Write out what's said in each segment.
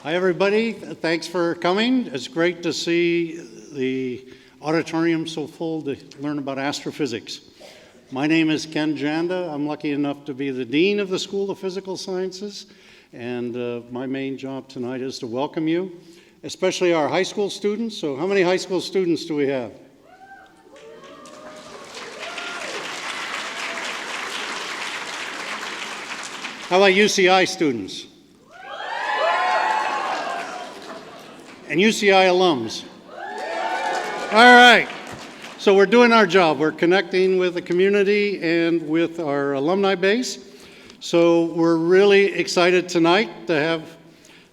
Hi, everybody. Thanks for coming. It's great to see the auditorium so full to learn about astrophysics. My name is Ken Janda. I'm lucky enough to be the Dean of the School of Physical Sciences, and my main job tonight is to welcome you, especially our high school students. So how many high school students do we have? How about UCI students? And UCI alums? All right. So we're doing our job. We're connecting with the community and with our alumni base. So we're really excited tonight to have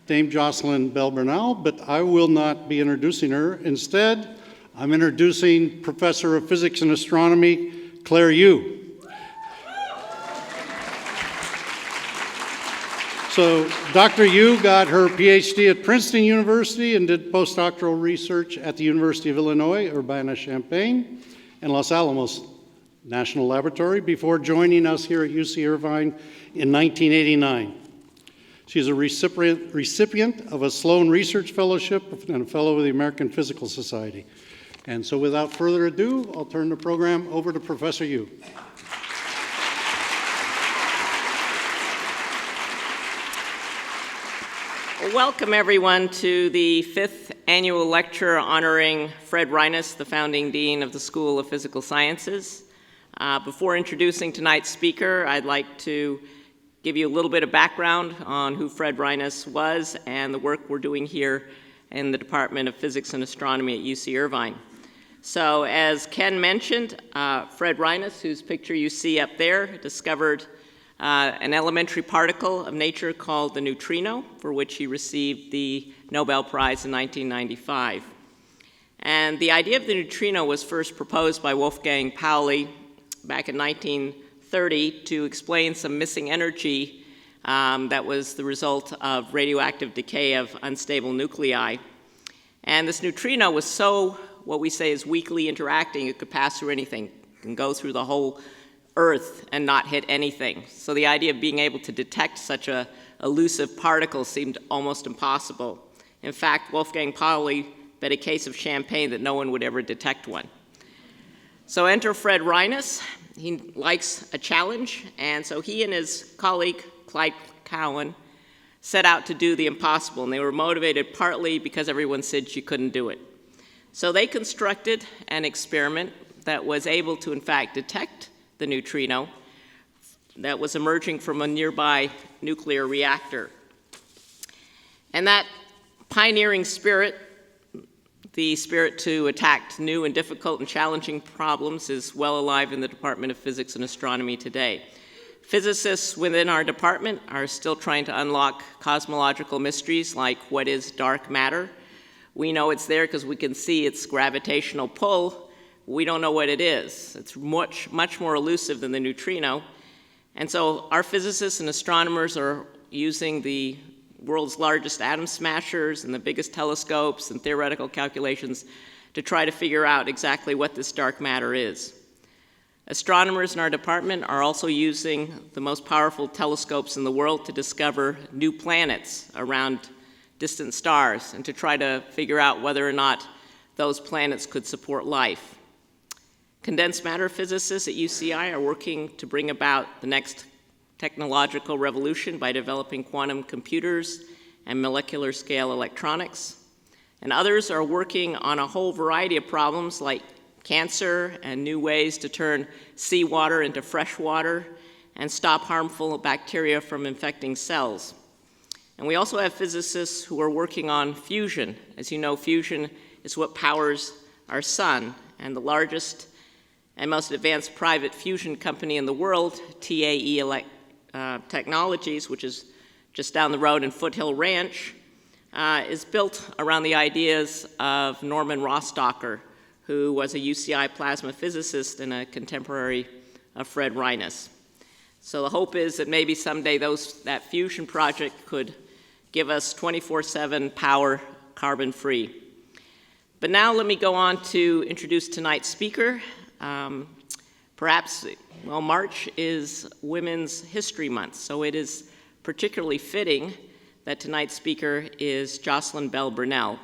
Dame Jocelyn Burnell, but I will not be introducing her. Instead, I'm introducing Professor of Physics and Astronomy, Claire Yu. So Dr. Yu got her PhD at Princeton University and did postdoctoral research at the University of Illinois, Urbana-Champaign, and Los Alamos National Laboratory before joining us here at UC Irvine in 1989. She's a recipient of a Sloan Research Fellowship and a fellow of the American Physical Society. And so without further ado, I'll turn the program over to Professor Yu. Welcome, everyone, to the 5th annual lecture honoring Fred Reines, the founding dean of the School of Physical Sciences. Before introducing tonight's speaker, I'd like to give you a little bit of background on who Fred Reines was and the work we're doing here in the Department of Physics and Astronomy at UC Irvine. So, as Ken mentioned, Fred Reines, whose picture you see up there, discovered an elementary particle of nature called the neutrino, for which he received the Nobel Prize in 1995. And the idea of the neutrino was first proposed by Wolfgang Pauli back in 1930 to explain some missing energy that was the result of radioactive decay of unstable nuclei. And this neutrino was so, what we say is weakly interacting, it could pass through anything, it can go through the whole Earth and not hit anything. So the idea of being able to detect such a elusive particle seemed almost impossible. In fact, Wolfgang Pauli bet a case of champagne that no one would ever detect one. So enter Fred Reines. He likes a challenge, and so he and his colleague, Clyde Cowan, set out to do the impossible, and they were motivated partly because everyone said she couldn't do it. So they constructed an experiment that was able to, in fact, detect the neutrino that was emerging from a nearby nuclear reactor. And that pioneering spirit, the spirit to attack new and difficult and challenging problems, is well alive in the Department of Physics and Astronomy today. Physicists within our department are still trying to unlock cosmological mysteries like what is dark matter. We know it's there because we can see its gravitational pull. We don't know what it is. It's much more elusive than the neutrino. And so our physicists and astronomers are using the world's largest atom smashers and the biggest telescopes and theoretical calculations to try to figure out exactly what this dark matter is. Astronomers in our department are also using the most powerful telescopes in the world to discover new planets around distant stars and to try to figure out whether or not those planets could support life. Condensed matter physicists at UCI are working to bring about the next technological revolution by developing quantum computers and molecular scale electronics. And others are working on a whole variety of problems like cancer and new ways to turn seawater into fresh water and stop harmful bacteria from infecting cells. And we also have physicists who are working on fusion. As you know, fusion is what powers our sun, and the largest and most advanced private fusion company in the world, TAE Technologies, which is just down the road in Foothill Ranch, is built around the ideas of Norman Rostocker, who was a UCI plasma physicist and a contemporary of Fred Reines. So the hope is that maybe someday that fusion project could give us 24/7 power carbon-free. But now let me go on to introduce tonight's speaker. March is Women's History Month, so it is particularly fitting that tonight's speaker is Jocelyn Burnell.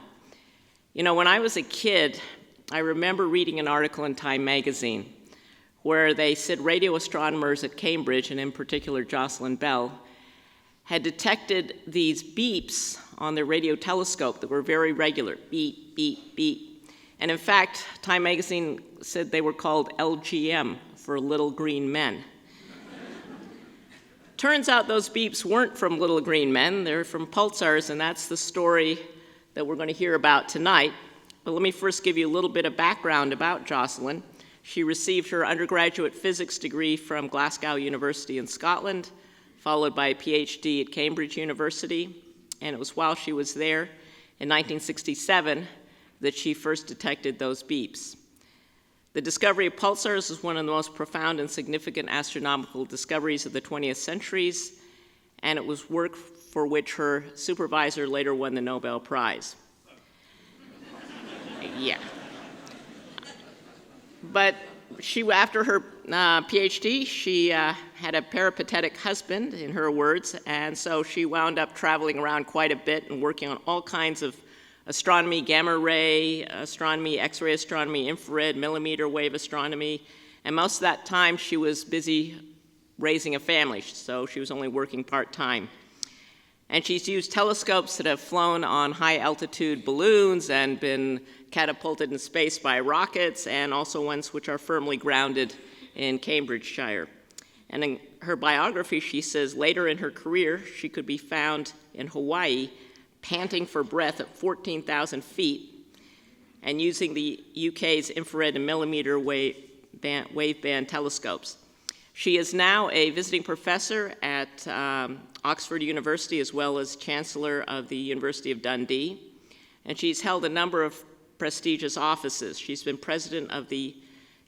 You know, when I was a kid, I remember reading an article in Time magazine where they said radio astronomers at Cambridge, and in particular Jocelyn Bell, had detected these beeps on their radio telescope that were very regular, beep, beep, beep. And in fact, Time magazine said they were called LGM, for Little Green Men. Turns out those beeps weren't from Little Green Men, they're from Pulsars, and that's the story that we're going to hear about tonight. But let me first give you a little bit of background about Jocelyn. She received her undergraduate physics degree from Glasgow University in Scotland, followed by a PhD at Cambridge University, and it was while she was there in 1967 that she first detected those beeps. The discovery of pulsars is one of the most profound and significant astronomical discoveries of the 20th centuries, and it was work for which her supervisor later won the Nobel Prize. Yeah. But after her PhD, she had a peripatetic husband, in her words, and so she wound up traveling around quite a bit and working on all kinds of astronomy, gamma ray astronomy, X-ray astronomy, infrared, millimeter wave astronomy, and most of that time she was busy raising a family, so she was only working part-time. And she's used telescopes that have flown on high-altitude balloons and been catapulted in space by rockets, and also ones which are firmly grounded in Cambridgeshire. And in her biography, she says later in her career, she could be found in Hawaii panting for breath at 14,000 feet and using the UK's infrared and millimeter wave-band telescopes. She is now a visiting professor at Oxford University as well as Chancellor of the University of Dundee, and she's held a number of prestigious offices. She's been president of the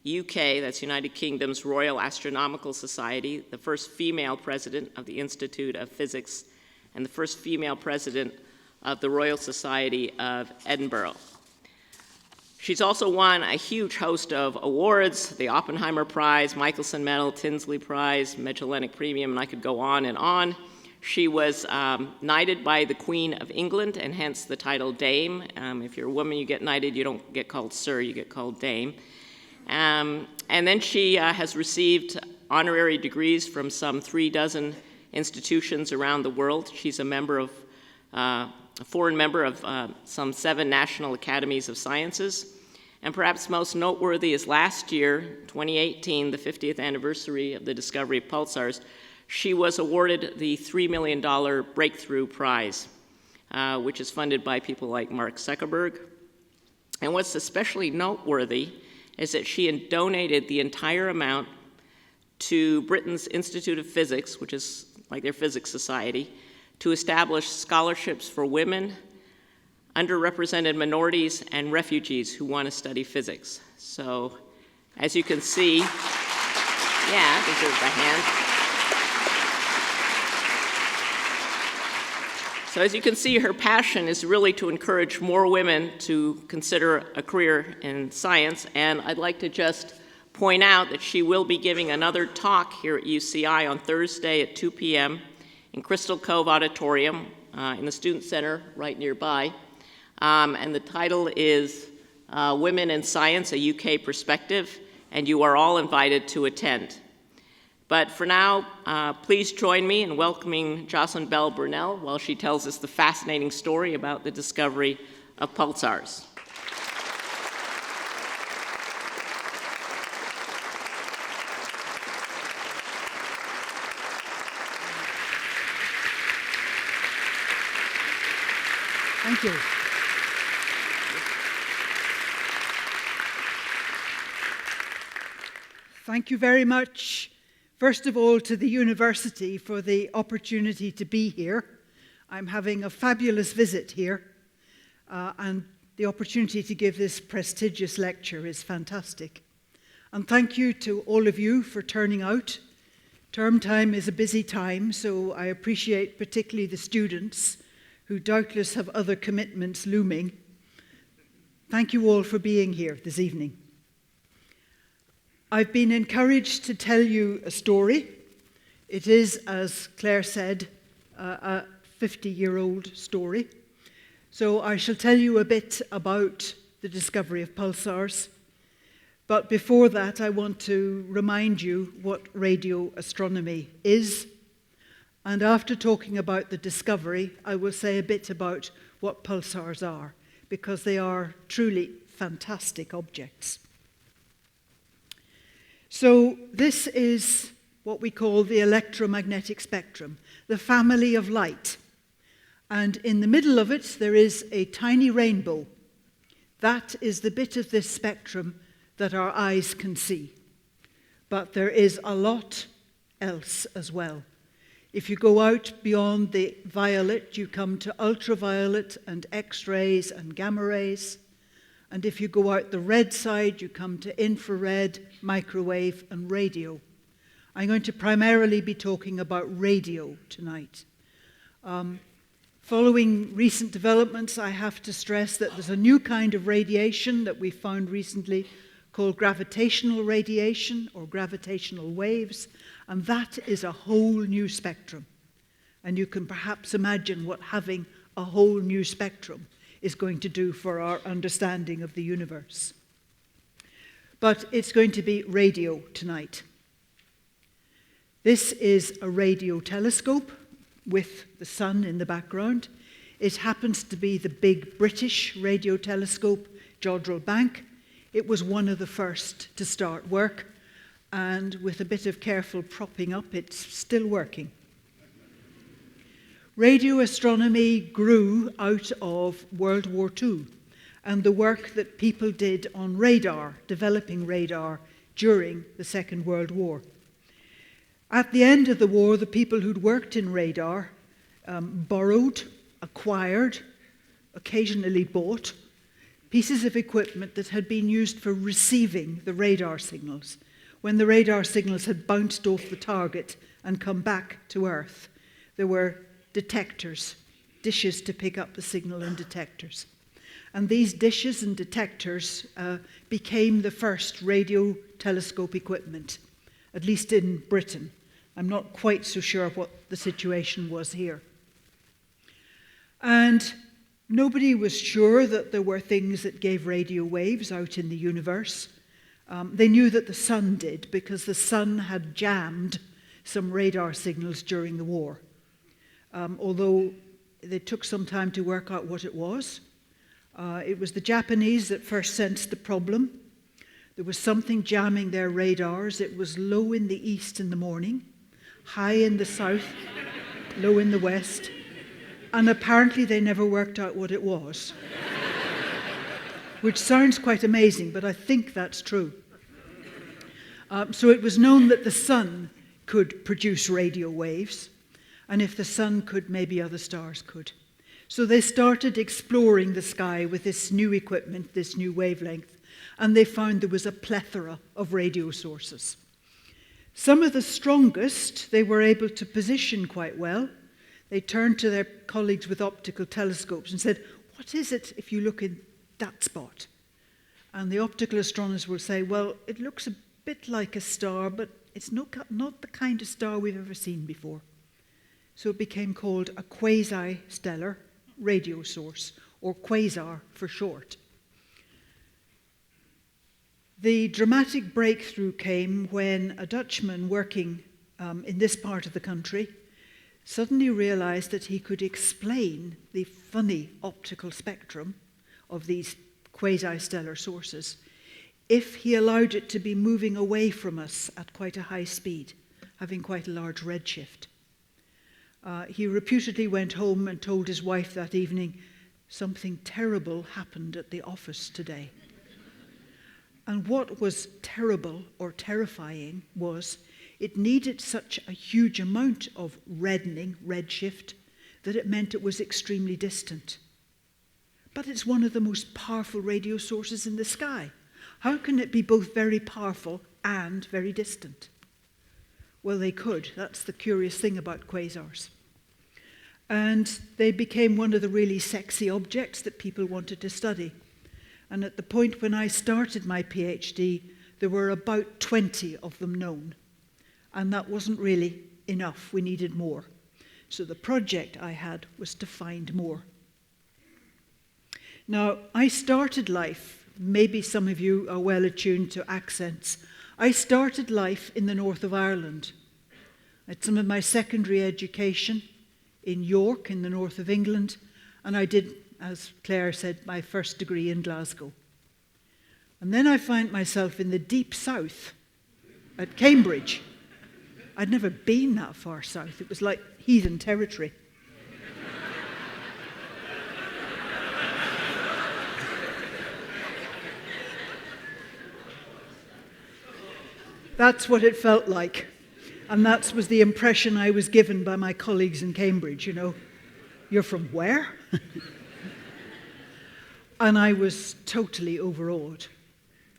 UK, that's United Kingdom's Royal Astronomical Society, the first female president of the Institute of Physics, and the first female president of the Royal Society of Edinburgh. She's also won a huge host of awards, the Oppenheimer Prize, Michelson Medal, Tinsley Prize, Magellanic Premium, and I could go on and on. She was knighted by the Queen of England, and hence the title Dame. If you're a woman, you get knighted, you don't get called Sir, you get called Dame. And then she has received honorary degrees from some 36 institutions around the world. She's a foreign member of some 7 national academies of sciences. And perhaps most noteworthy is last year, 2018, the 50th anniversary of the discovery of pulsars, she was awarded the $3 million Breakthrough Prize, which is funded by people like Mark Zuckerberg. And what's especially noteworthy is that she donated the entire amount to Britain's Institute of Physics, which is like their physics society, to establish scholarships for women, underrepresented minorities, and refugees who want to study physics. So, as you can see, yeah, deserves a hand. So as you can see, her passion is really to encourage more women to consider a career in science, and I'd like to just point out that she will be giving another talk here at UCI on Thursday at 2 p.m. in Crystal Cove Auditorium in the Student Center right nearby. And the title is Women in Science, a UK Perspective, and you are all invited to attend. But for now, please join me in welcoming Jocelyn Burnell while she tells us the fascinating story about the discovery of pulsars. Thank you. Thank you very much, first of all, to the university for the opportunity to be here. I'm having a fabulous visit here, and the opportunity to give this prestigious lecture is fantastic. And thank you to all of you for turning out. Term time is a busy time, so I appreciate particularly the students who doubtless have other commitments looming. Thank you all for being here this evening. I've been encouraged to tell you a story. It is, as Claire said, a 50-year-old story. So I shall tell you a bit about the discovery of pulsars. But before that, I want to remind you what radio astronomy is. And after talking about the discovery, I will say a bit about what pulsars are, because they are truly fantastic objects. So this is what we call the electromagnetic spectrum, the family of light. And in the middle of it, there is a tiny rainbow. That is the bit of this spectrum that our eyes can see. But there is a lot else as well. If you go out beyond the violet, you come to ultraviolet and X-rays and gamma rays. And if you go out the red side, you come to infrared, microwave, and radio. I'm going to primarily be talking about radio tonight. Following recent developments, I have to stress that there's a new kind of radiation that we found recently called gravitational radiation or gravitational waves, and that is a whole new spectrum. And you can perhaps imagine what having a whole new spectrum is going to do for our understanding of the universe. But it's going to be radio tonight. This is a radio telescope with the sun in the background. It happens to be the big British radio telescope, Jodrell Bank. It was one of the first to start work, and with a bit of careful propping up, it's still working. Radio astronomy grew out of World War II and the work that people did on radar, developing radar during the Second World War. At the end of the war, the people who'd worked in radar borrowed, acquired, occasionally bought pieces of equipment that had been used for receiving the radar signals. When the radar signals had bounced off the target and come back to Earth, there were detectors, dishes to pick up the signal and detectors. And these dishes and detectors became the first radio telescope equipment, at least in Britain. I'm not quite so sure what the situation was here. And nobody was sure that there were things that gave radio waves out in the universe. They knew that the sun did, because the sun had jammed some radar signals during the war. Although they took some time to work out what it was. It was the Japanese that first sensed the problem. There was something jamming their radars. It was low in the east in the morning, high in the south, low in the west. And apparently they never worked out what it was. Which sounds quite amazing, but I think that's true. So it was known that the sun could produce radio waves, and if the sun could, maybe other stars could. So they started exploring the sky with this new equipment, this new wavelength, and they found there was a plethora of radio sources. Some of the strongest they were able to position quite well. They turned to their colleagues with optical telescopes and said, "What is it if you look in that spot?" And the optical astronomers will say, "Well, it looks a bit like a star, but it's not the kind of star we've ever seen before." So it became called a quasi-stellar radio source, or quasar for short. The dramatic breakthrough came when a Dutchman working in this part of the country suddenly realized that he could explain the funny optical spectrum of these quasi-stellar sources if he allowed it to be moving away from us at quite a high speed, having quite a large redshift. He reputedly went home and told his wife that evening, "Something terrible happened at the office today." And what was terrible or terrifying was it needed such a huge amount of reddening, redshift, that it meant it was extremely distant. But it's one of the most powerful radio sources in the sky. How can it be both very powerful and very distant? Well, they could. That's the curious thing about quasars. And they became one of the really sexy objects that people wanted to study. And at the point when I started my PhD, there were about 20 of them known. And that wasn't really enough. We needed more. So the project I had was to find more. Now, I started life, maybe some of you are well attuned to accents, I started life in the north of Ireland. I had some of my secondary education in York, in the north of England, and I did, as Claire said, my first degree in Glasgow. And then I found myself in the deep south at Cambridge. I'd never been that far south. It was like heathen territory. That's what it felt like. And that was the impression I was given by my colleagues in Cambridge, you know. You're from where? And I was totally overawed.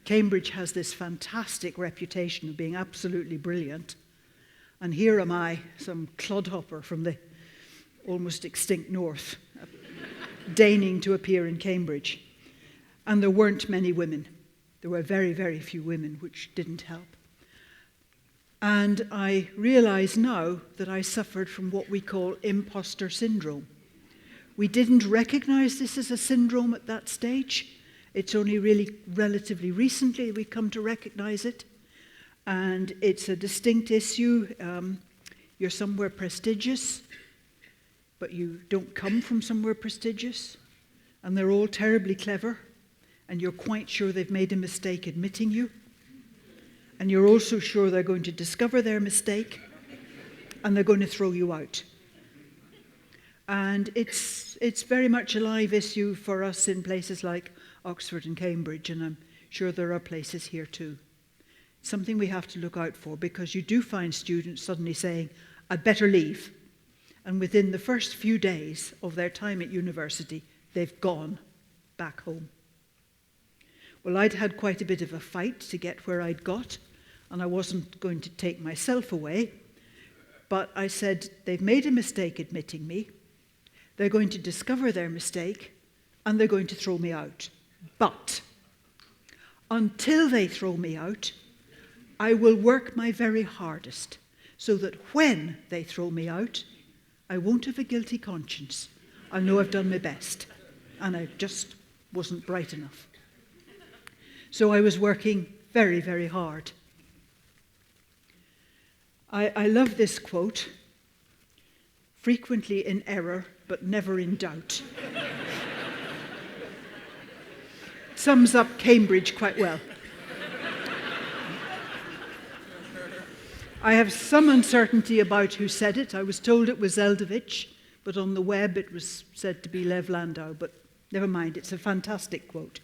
Cambridge has this fantastic reputation of being absolutely brilliant. And here am I, some clodhopper from the almost extinct north, deigning to appear in Cambridge. And there weren't many women. There were very, very few women, which didn't help. And I realize now that I suffered from what we call imposter syndrome. We didn't recognize this as a syndrome at that stage. It's only really relatively recently we come to recognize it. And it's a distinct issue. You're somewhere prestigious, but you don't come from somewhere prestigious. And they're all terribly clever. And you're quite sure they've made a mistake admitting you. And you're also sure they're going to discover their mistake and they're going to throw you out. And it's very much a live issue for us in places like Oxford and Cambridge, and I'm sure there are places here too. Something we have to look out for, because you do find students suddenly saying, I'd better leave. And within the first few days of their time at university, they've gone back home. Well, I'd had quite a bit of a fight to get where I'd got, and I wasn't going to take myself away. But I said, they've made a mistake admitting me. They're going to discover their mistake, and they're going to throw me out. But until they throw me out, I will work my very hardest so that when they throw me out, I won't have a guilty conscience. I'll know I've done my best, and I just wasn't bright enough. So I was working very, very hard. I love this quote, frequently in error, but never in doubt. Sums up Cambridge quite well. I have some uncertainty about who said it. I was told it was Zeldovich, but on the web it was said to be Lev Landau, but never mind, it's a fantastic quote.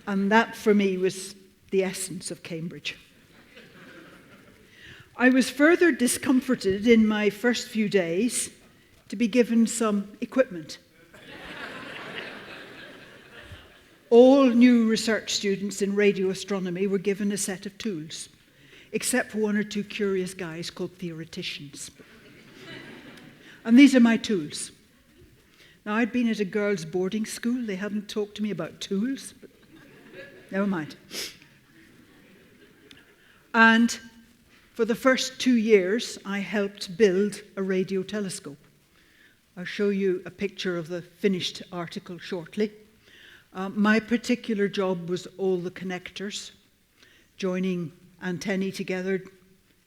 And that, for me, was the essence of Cambridge. I was further discomforted in my first few days to be given some equipment. All new research students in radio astronomy were given a set of tools, except for one or two curious guys called theoreticians. And these are my tools. Now, I'd been at a girls' boarding school. They hadn't talked to me about tools, but never mind. And for the first 2 years, I helped build a radio telescope. I'll show you a picture of the finished article shortly. My particular job was all the connectors, joining antennae together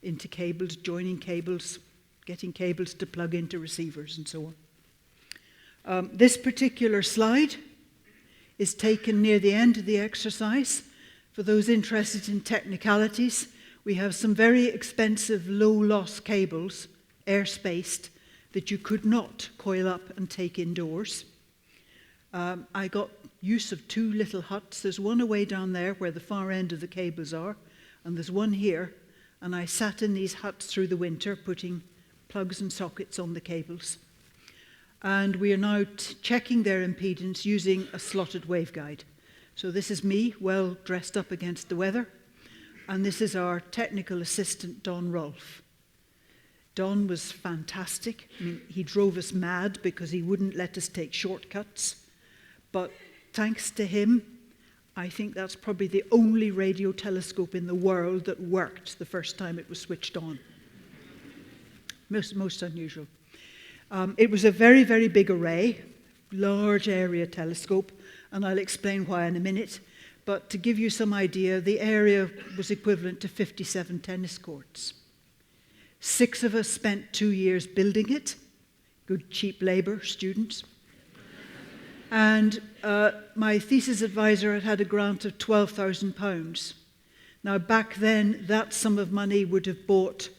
into cables, joining cables, getting cables to plug into receivers, and so on. This particular slide is taken near the end of the exercise. For those interested in technicalities, we have some very expensive low-loss cables, air-spaced, that you could not coil up and take indoors. I got use of 2 little huts. There's one away down there where the far end of the cables are, and there's one here, and I sat in these huts through the winter putting plugs and sockets on the cables. And we are now checking their impedance using a slotted waveguide. So this is me, well dressed up against the weather, and this is our technical assistant, Don Rolfe. Don was fantastic. I mean, he drove us mad because he wouldn't let us take shortcuts. But thanks to him, I think that's probably the only radio telescope in the world that worked the first time it was switched on. Most unusual. It was a very, very big array, large area telescope, and I'll explain why in a minute. But to give you some idea, the area was equivalent to 57 tennis courts. 6 of us spent 2 years building it, good cheap labor, students. And my thesis advisor had had a grant of £12,000. Now back then, that sum of money would have bought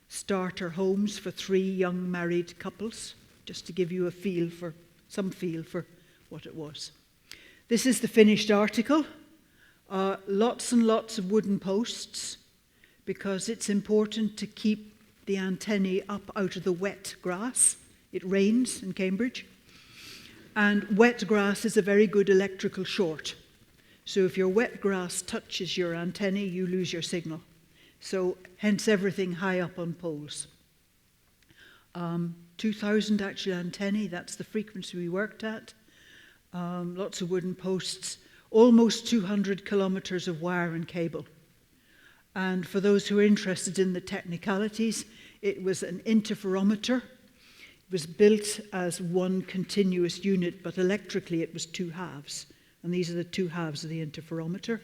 starter homes for 3 young married couples, just to give you some feel for what it was. This is the finished article. Lots and lots of wooden posts, because it's important to keep the antennae up out of the wet grass. It rains in Cambridge. And wet grass is a very good electrical short. So if your wet grass touches your antennae, you lose your signal. So hence everything high up on poles. 2,000 actual antennae, that's the frequency we worked at. Lots of wooden posts, almost 200 kilometers of wire and cable. And for those who are interested in the technicalities, it was an interferometer. It was built as one continuous unit, but electrically it was 2 halves. And these are the 2 halves of the interferometer.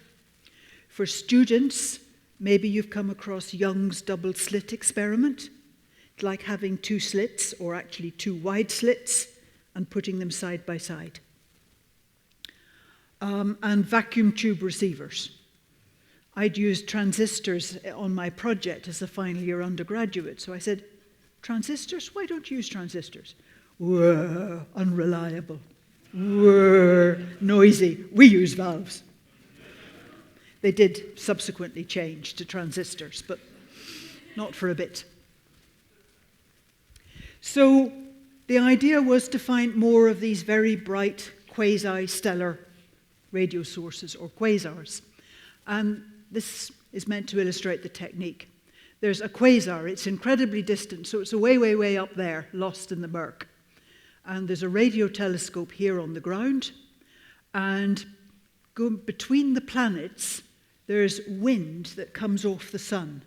For students, maybe you've come across Young's double slit experiment. It's like having 2 slits, or actually 2 wide slits, and putting them side by side. And vacuum tube receivers. I'd used transistors on my project as a final year undergraduate, so I said, transistors? Why don't you use transistors? Whoa, unreliable. Whoa, noisy. We use valves. They did subsequently change to transistors, but not for a bit. So the idea was to find more of these very bright quasi-stellar radio sources, or quasars. And this is meant to illustrate the technique. There's a quasar. It's incredibly distant, so it's way, way, way up there, lost in the murk. And there's a radio telescope here on the ground. And going between the planets, there's wind that comes off the sun,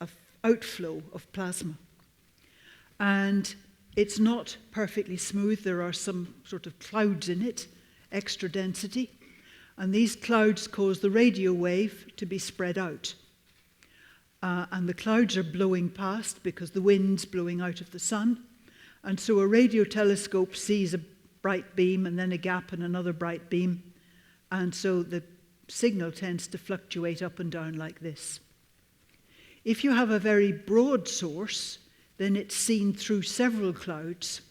an outflow of plasma. And it's not perfectly smooth. There are some sort of clouds in it, extra density. And these clouds cause the radio wave to be spread out. And the clouds are blowing past because the wind's blowing out of the sun. And so a radio telescope sees a bright beam and then a gap and another bright beam. And so the signal tends to fluctuate up and down like this. If you have a very broad source, then it's seen through several clouds,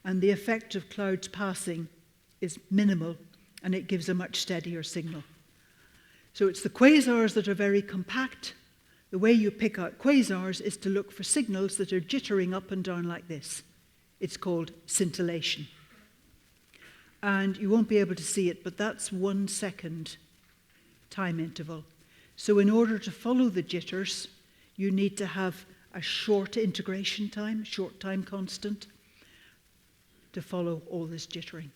and the effect of clouds passing is minimal, and it gives a much steadier signal. So it's the quasars that are very compact. The way you pick out quasars is to look for signals that are jittering up and down like this. It's called scintillation. And you won't be able to see it, but that's 1 second time interval. So in order to follow the jitters, you need to have a short integration time, short time constant, to follow all this jittering.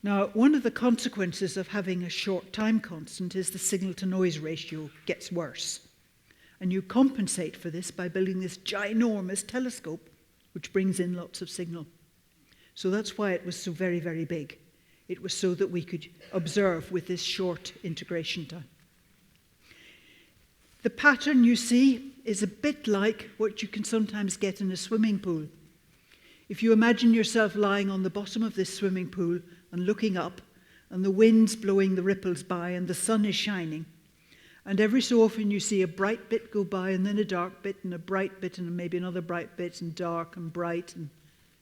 Now, one of the consequences of having a short time constant is the signal-to-noise ratio gets worse. And you compensate for this by building this ginormous telescope, which brings in lots of signal. So that's why it was so very, very big. It was so that we could observe with this short integration time. The pattern you see is a bit like what you can sometimes get in a swimming pool. If you imagine yourself lying on the bottom of this swimming pool and looking up, and the wind's blowing the ripples by and the sun is shining, and every so often you see a bright bit go by and then a dark bit and a bright bit and maybe another bright bit and dark and bright and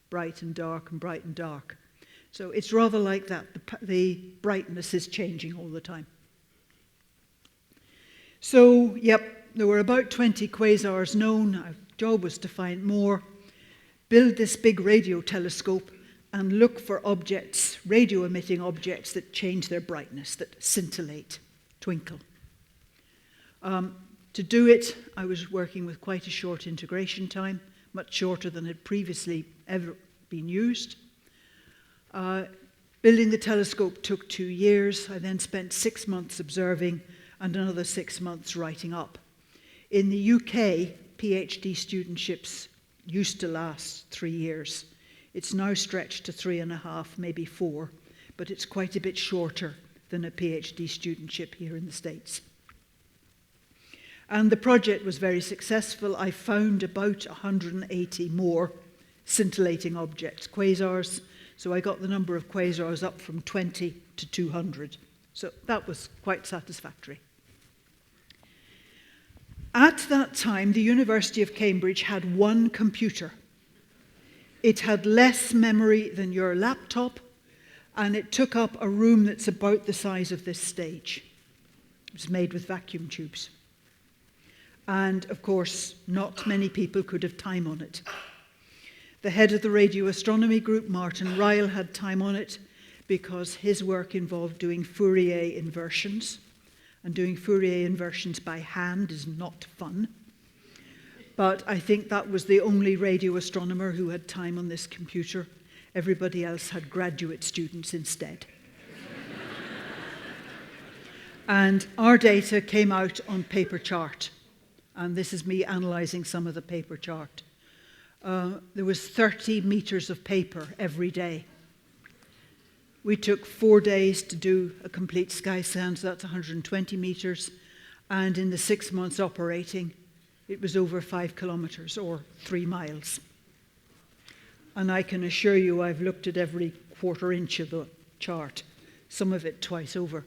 bright and dark and bright and dark. So it's rather like that. The brightness is changing all the time. So, yep, there were about 20 quasars known. Our job was to find more, build this big radio telescope, and look for objects, radio-emitting objects that change their brightness, that scintillate, twinkle. To do it, I was working with quite a short integration time, much shorter than had previously ever been used. Building the telescope took 2 years. I then spent 6 months observing and another 6 months writing up. In the UK, PhD studentships used to last 3 years. It's now stretched to 3.5, maybe 4, but it's quite a bit shorter than a PhD studentship here in the States. And the project was very successful. I found about 180 more scintillating objects, quasars. So I got the number of quasars up from 20 to 200. So that was quite satisfactory. At that time, the University of Cambridge had one computer. It had less memory than your laptop, and it took up a room that's about the size of this stage. It was made with vacuum tubes. And, of course, not many people could have time on it. The head of the radio astronomy group, Martin Ryle, had time on it because his work involved doing Fourier inversions. And doing Fourier inversions by hand is not fun. But I think that was the only radio astronomer who had time on this computer. Everybody else had graduate students instead. And our data came out on paper chart. And this is me analysing some of the paper chart. There was 30 meters of paper every day. We took 4 days to do a complete sky scan, so that's 120 meters. And in the 6 months operating, it was over 5 kilometers or 3 miles. And I can assure you I've looked at every quarter inch of the chart, some of it twice over.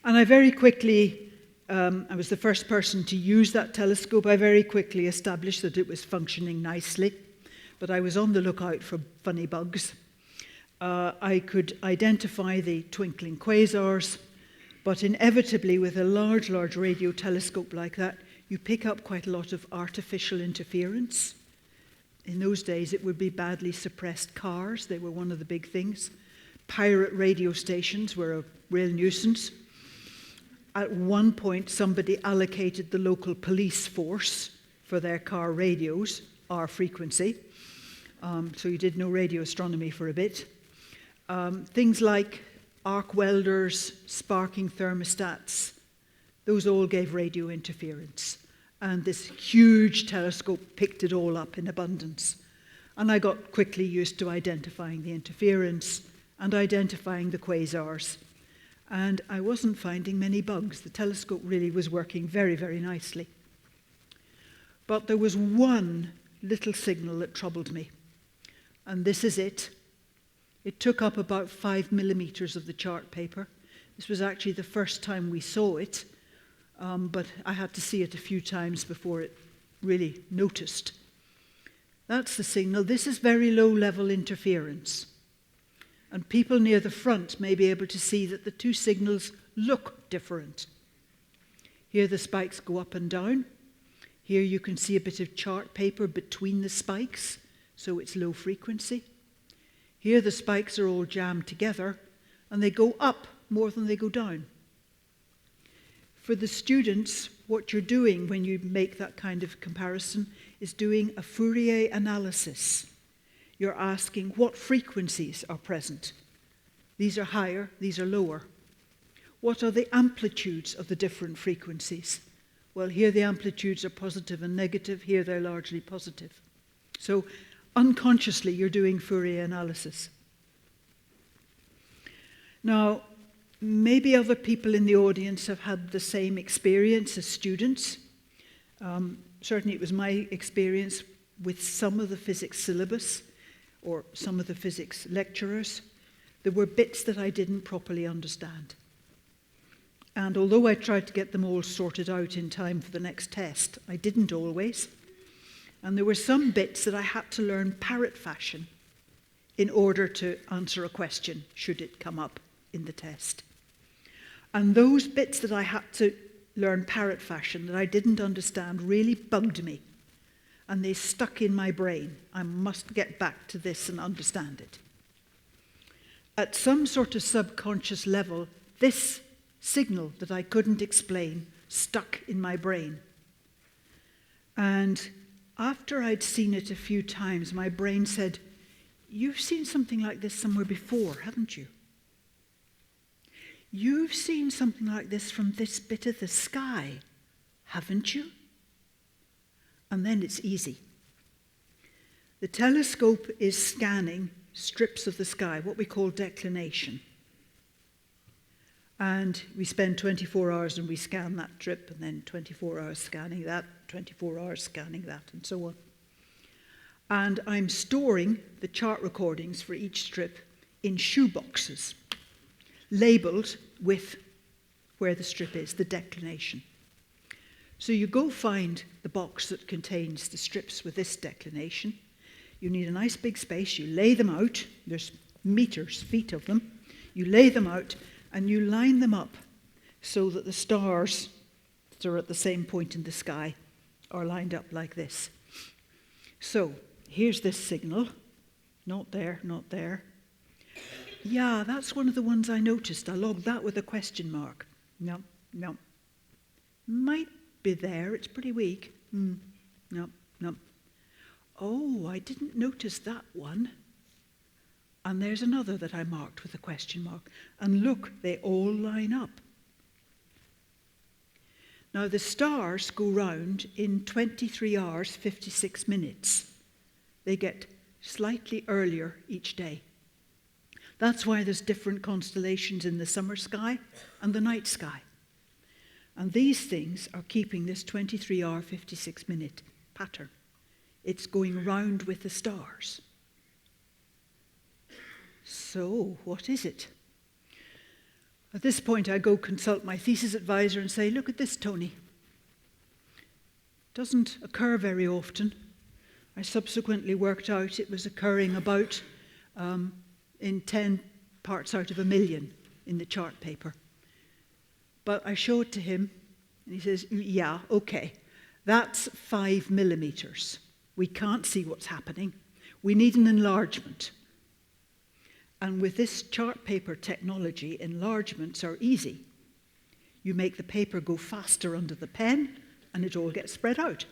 And I very quickly, I was the first person to use that telescope. I very quickly established that it was functioning nicely, but I was on the lookout for funny bugs. I could identify the twinkling quasars, but inevitably with a large radio telescope like that, you pick up quite a lot of artificial interference. In those days, it would be badly suppressed cars. They were one of the big things. Pirate radio stations were a real nuisance. At one point, somebody allocated the local police force for their car radios, our frequency. So you did no radio astronomy for a bit. Things like arc welders, sparking thermostats, those all gave radio interference. And this huge telescope picked it all up in abundance. And I got quickly used to identifying the interference and identifying the quasars. And I wasn't finding many bugs. The telescope really was working very, very nicely. But there was one little signal that troubled me. And this is it. It took up about 5 millimeters of the chart paper. This was actually the first time we saw it, but I had to see it a few times before it really noticed. That's the signal. This is very low-level interference. And people near the front may be able to see that the two signals look different. Here the spikes go up and down. Here you can see a bit of chart paper between the spikes, so it's low frequency. Here the spikes are all jammed together, and they go up more than they go down. For the students, what you're doing when you make that kind of comparison is doing a Fourier analysis. You're asking what frequencies are present. These are higher, these are lower. What are the amplitudes of the different frequencies? Well, here the amplitudes are positive and negative, here they're largely positive. So unconsciously you're doing Fourier analysis. Now, maybe other people in the audience have had the same experience as students. Certainly it was my experience with some of the physics syllabus or some of the physics lecturers. There were bits that I didn't properly understand. And although I tried to get them all sorted out in time for the next test, I didn't always. And there were some bits that I had to learn parrot fashion in order to answer a question, should it come up in the test. And those bits that I had to learn parrot fashion that I didn't understand really bugged me. And they stuck in my brain. I must get back to this and understand it. At some sort of subconscious level, this signal that I couldn't explain stuck in my brain. And after I'd seen it a few times, my brain said, "You've seen something like this somewhere before, haven't you? You've seen something like this from this bit of the sky, haven't you?" and then it's easy. The telescope is scanning strips of the sky, what we call declination. And we spend 24 hours and we scan that strip, and then 24 hours scanning that, 24 hours scanning that, and so on. And I'm storing the chart recordings for each strip in shoeboxes, labelled with where the strip is, the declination. So you go find the box that contains the strips with this declination. You need a nice big space. You lay them out. There's meters, feet of them. You lay them out and you line them up so that the stars that are at the same point in the sky are lined up like this. So here's this signal. Not there, not there. Yeah, that's one of the ones I noticed. I logged that with a question mark. No, no. Might be there. It's pretty weak. No, no. Oh, I didn't notice that one. And there's another that I marked with a question mark. And look, they all line up. Now, the stars go round in 23 hours, 56 minutes. They get slightly earlier each day. That's why there's different constellations in the summer sky and the night sky. And these things are keeping this 23-hour, 56-minute pattern. It's going round with the stars. So, what is it? At this point, I go consult my thesis advisor and say, look at this, Tony. Doesn't occur very often. I subsequently worked out it was occurring about in 10 parts out of a million in the chart paper. But I show it to him, and he says, yeah, okay, that's 5 millimeters. We can't see what's happening. We need an enlargement. And with this chart paper technology, enlargements are easy. You make the paper go faster under the pen, and it all gets spread out.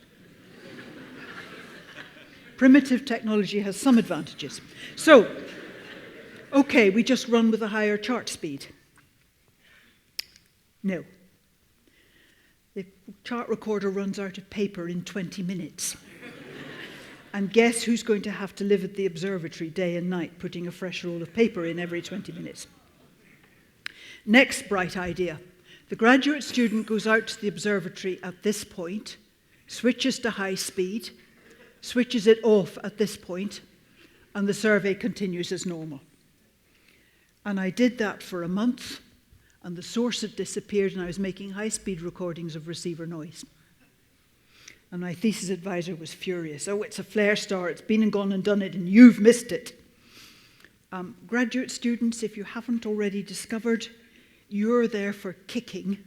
Primitive technology has some advantages. So, okay, we just run with a higher chart speed. No. The chart recorder runs out of paper in 20 minutes. And guess who's going to have to live at the observatory day and night, putting a fresh roll of paper in every 20 minutes? Next bright idea. The graduate student goes out to the observatory at this point, switches to high speed, switches it off at this point, and the survey continues as normal. And I did that for a month, and the source had disappeared, and I was making high-speed recordings of receiver noise. And my thesis advisor was furious. Oh, it's a flare star. It's been and gone and done it, and you've missed it. Graduate students, if you haven't already discovered, you're there for kicking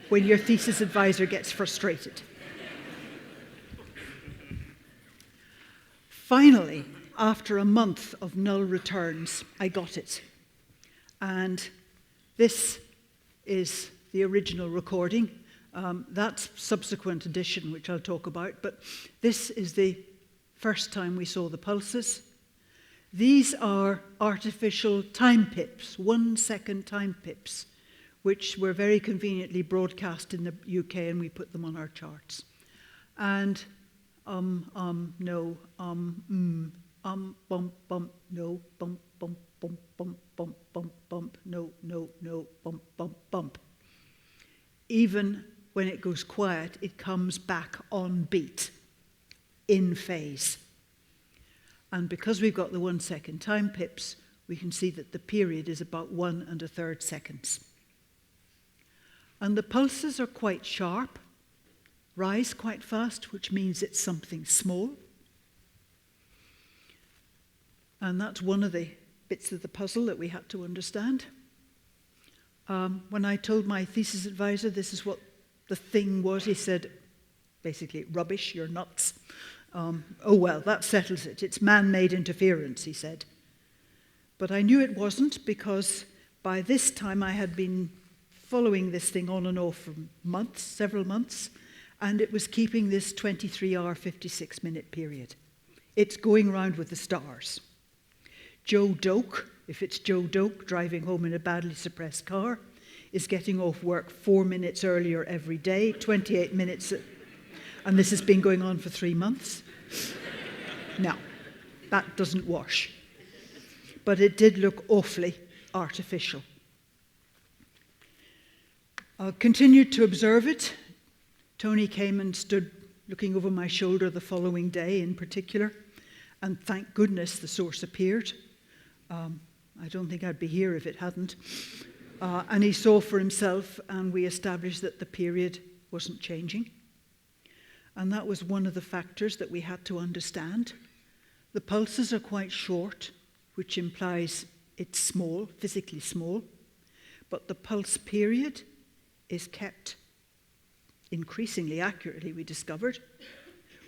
when your thesis advisor gets frustrated. Finally, after a month of null returns, I got it. And this is the original recording. That's subsequent edition, which I'll talk about, but this is the first time we saw the pulses. These are artificial time pips, 1 second time pips, which were very conveniently broadcast in the UK, and we put them on our charts. And no, bump, bump, no, bump, bump, bump, bump, bump, bump, bump, no, no, no, bump, bump, bump. Even when it goes quiet, it comes back on beat, in phase. And because we've got the 1 second time pips, we can see that the period is about 1 1/3 seconds. And the pulses are quite sharp, rise quite fast, which means it's something small. And that's one of the bits of the puzzle that we had to understand. When I told my thesis advisor this is what the thing was, he said, basically, rubbish, you're nuts. Oh well, that settles it. It's man-made interference, he said. But I knew it wasn't, because by this time I had been following this thing on and off for months, several months, and it was keeping this 23-hour, 56-minute period. It's going round with the stars. Joe Doak, if it's Joe Doak driving home in a badly suppressed car, is getting off work 4 minutes earlier every day, 28 minutes. And this has been going on for 3 months. No, that doesn't wash. But it did look awfully artificial. I continued to observe it. Tony came and stood looking over my shoulder the following day in particular, and thank goodness the source appeared. I don't think I'd be here if it hadn't. And he saw for himself, and we established that the period wasn't changing. And that was one of the factors that we had to understand. The pulses are quite short, which implies it's small, physically small, but the pulse period is kept increasingly accurately, we discovered,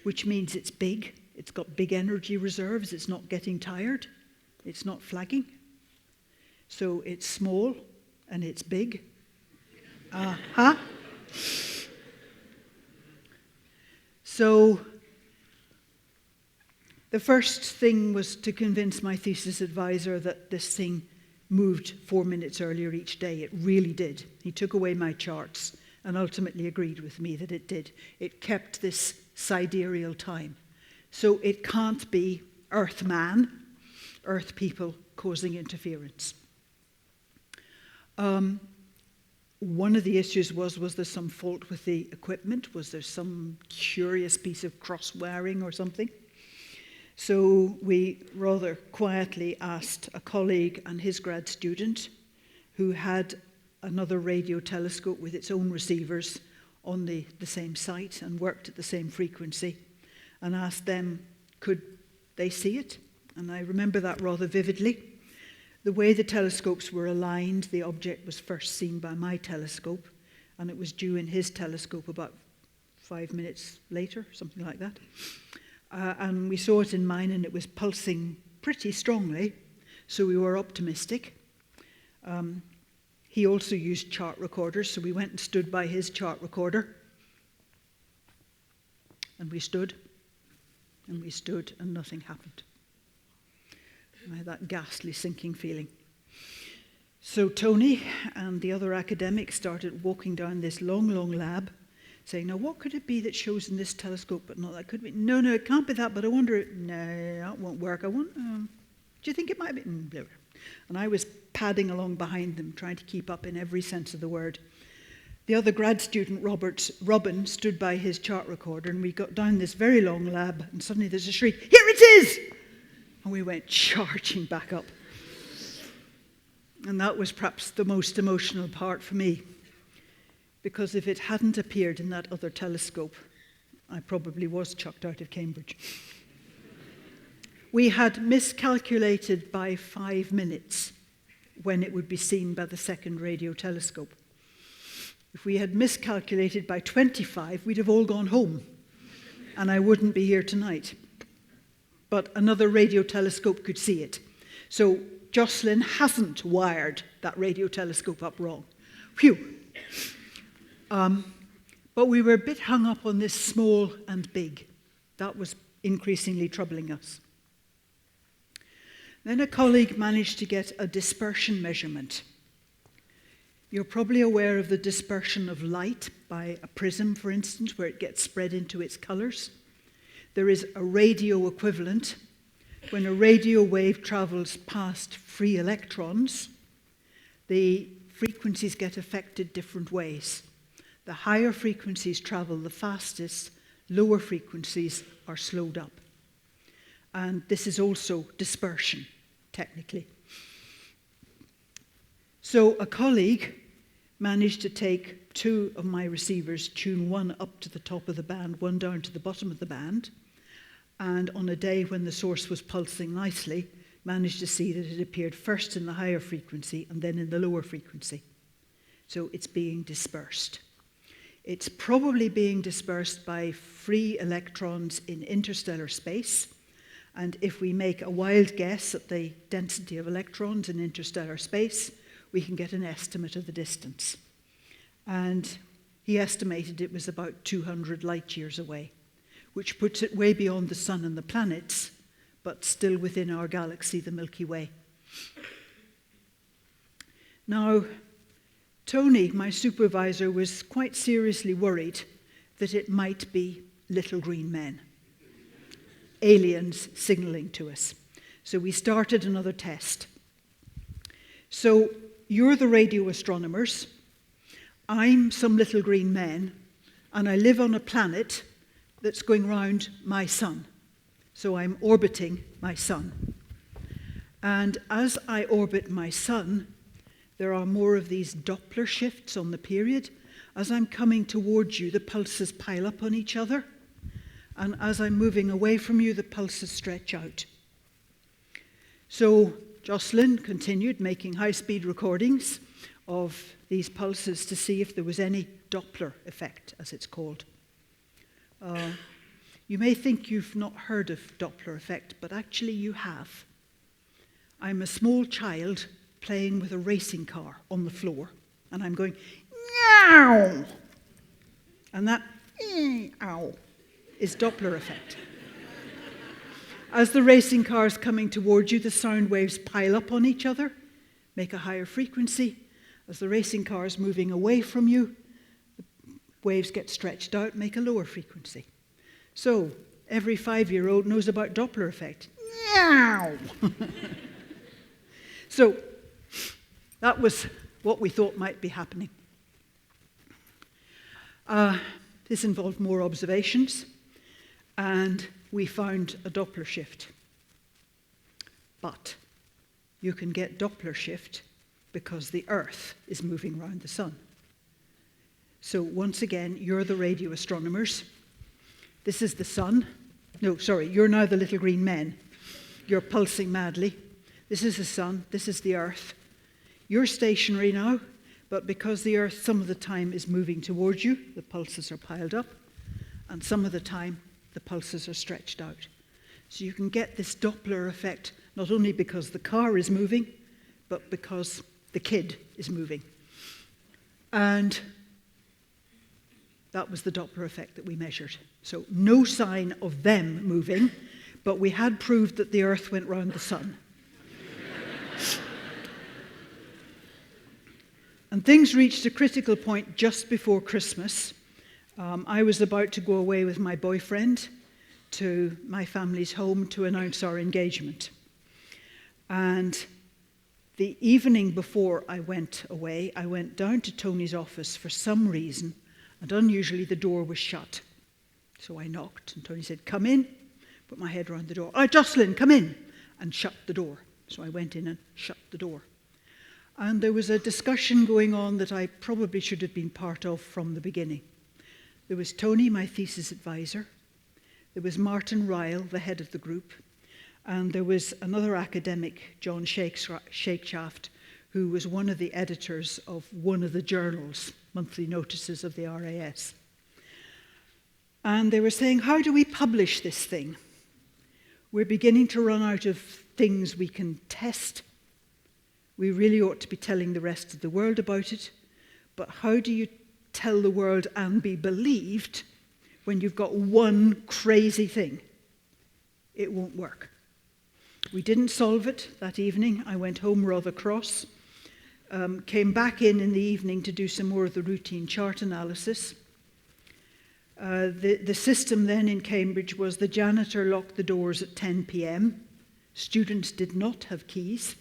which means it's big, it's got big energy reserves, it's not getting tired, it's not flagging. So it's small and it's big. So the first thing was to convince my thesis advisor that this thing moved 4 minutes earlier each day. It really did. He took away my charts and ultimately agreed with me that it did. It kept this sidereal time. So it can't be Earth people causing interference. One of the issues was there some fault with the equipment? Was there some curious piece of cross-wiring or something? So we rather quietly asked a colleague and his grad student who had another radio telescope with its own receivers on the same site and worked at the same frequency, and asked them, could they see it? And I remember that rather vividly. The way the telescopes were aligned, the object was first seen by my telescope, and it was due in his telescope about 5 minutes later, something like that. And we saw it in mine, and it was pulsing pretty strongly, so we were optimistic. He also used chart recorders, so we went and stood by his chart recorder. And we stood, and nothing happened. I had that ghastly sinking feeling. So Tony and the other academics started walking down this long, long lab, saying, now what could it be that shows in this telescope but not that? Could be, no, it can't be that, but I wonder, no, that won't work. Do you think it might be? And I was padding along behind them, trying to keep up in every sense of the word. The other grad student, Robin, stood by his chart recorder, and we got down this very long lab, and suddenly there's a shriek, here it is! And we went charging back up. And that was perhaps the most emotional part for me, because if it hadn't appeared in that other telescope, I probably was chucked out of Cambridge. We had miscalculated by 5 minutes when it would be seen by the second radio telescope. If we had miscalculated by 25, we'd have all gone home, and I wouldn't be here tonight. But another radio telescope could see it. So Jocelyn hasn't wired that radio telescope up wrong. Phew. But we were a bit hung up on this small and big. That was increasingly troubling us. Then a colleague managed to get a dispersion measurement. You're probably aware of the dispersion of light by a prism, for instance, where it gets spread into its colors. There is a radio equivalent. When a radio wave travels past free electrons, the frequencies get affected different ways. The higher frequencies travel the fastest, lower frequencies are slowed up. And this is also dispersion, technically. So a colleague managed to take 2 of my receivers, tune one up to the top of the band, one down to the bottom of the band, and on a day when the source was pulsing nicely, managed to see that it appeared first in the higher frequency and then in the lower frequency. So it's being dispersed. It's probably being dispersed by free electrons in interstellar space, and if we make a wild guess at the density of electrons in interstellar space, we can get an estimate of the distance. And he estimated it was about 200 light years away, which puts it way beyond the sun and the planets, but still within our galaxy, the Milky Way. Now, Tony, my supervisor, was quite seriously worried that it might be little green men. Aliens signaling to us. So we started another test. So you're the radio astronomers. I'm some little green men, and I live on a planet that's going round my sun. So I'm orbiting my sun. And as I orbit my sun, there are more of these Doppler shifts on the period. As I'm coming towards you, the pulses pile up on each other. And as I'm moving away from you, the pulses stretch out. So Jocelyn continued making high-speed recordings of these pulses to see if there was any Doppler effect, as it's called. You may think you've not heard of Doppler effect, but actually you have. I'm a small child playing with a racing car on the floor, and I'm going, meow! And that, ow, is Doppler effect. As the racing car is coming towards you, the sound waves pile up on each other, make a higher frequency. As the racing car is moving away from you, the waves get stretched out, make a lower frequency. So every 5-year-old knows about Doppler effect. Meow! So that was what we thought might be happening. This involved more observations, and we found a Doppler shift. But you can get Doppler shift because the Earth is moving around the sun. So once again, you're the radio astronomers. This is the sun. No, sorry, you're now the little green men. You're pulsing madly. This is the sun, this is the Earth. You're stationary now, but because the Earth some of the time is moving towards you, the pulses are piled up, and some of the time the pulses are stretched out. So you can get this Doppler effect not only because the car is moving, but because the kid is moving. And that was the Doppler effect that we measured. So no sign of them moving, but we had proved that the Earth went round the sun. And things reached a critical point just before Christmas. I was about to go away with my boyfriend to my family's home to announce our engagement. And the evening before I went away, I went down to Tony's office for some reason, and unusually the door was shut. So I knocked, and Tony said, "Come in." Put my head around the door. "Oh, Jocelyn, come in," and shut the door. So I went in and shut the door. And there was a discussion going on that I probably should have been part of from the beginning. There was Tony, my thesis advisor. There was Martin Ryle, the head of the group. And there was another academic, John Shakeshaft, who was one of the editors of one of the journals, monthly notices of the RAS. And they were saying, how do we publish this thing? We're beginning to run out of things we can test. We really ought to be telling the rest of the world about it. But how do you tell the world and be believed when you've got one crazy thing? It won't work. We didn't solve it that evening. I went home rather cross. Came back in the evening to do some more of the routine chart analysis. The system then in Cambridge was the janitor locked the doors at 10 p.m. Students did not have keys.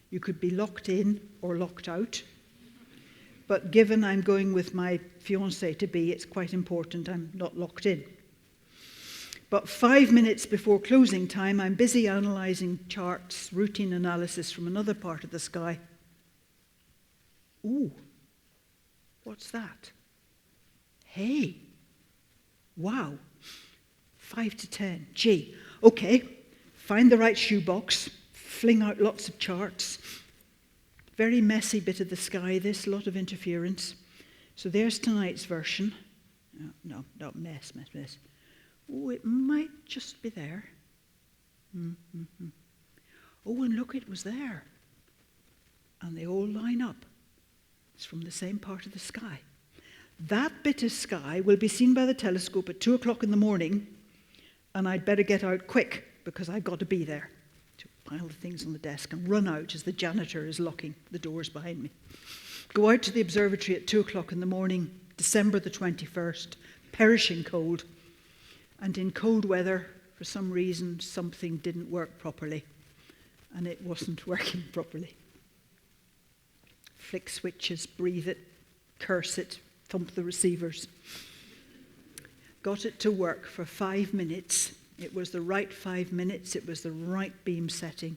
You could be locked in or locked out. But given I'm going with my fiancé-to-be, it's quite important I'm not locked in. But 5 minutes before closing time, I'm busy analysing charts, routine analysis from another part of the sky. Ooh, what's that? Hey, wow, 5 to 10. Gee, okay, find the right shoebox, fling out lots of charts. Very messy bit of the sky, this, a lot of interference. So there's tonight's version. No, mess. Oh, it might just be there. Mm-hmm. Oh, and look, it was there. And they all line up. It's from the same part of the sky. That bit of sky will be seen by the telescope at 2 o'clock in the morning, and I'd better get out quick because I've got to be there. To pile the things on the desk and run out as the janitor is locking the doors behind me. Go out to the observatory at 2 o'clock in the morning, December the 21st, perishing cold. And in cold weather, for some reason, something didn't work properly. And it wasn't working properly. Flick switches, breathe it, curse it, thump the receivers. Got it to work for 5 minutes. It was the right 5 minutes. It was the right beam setting.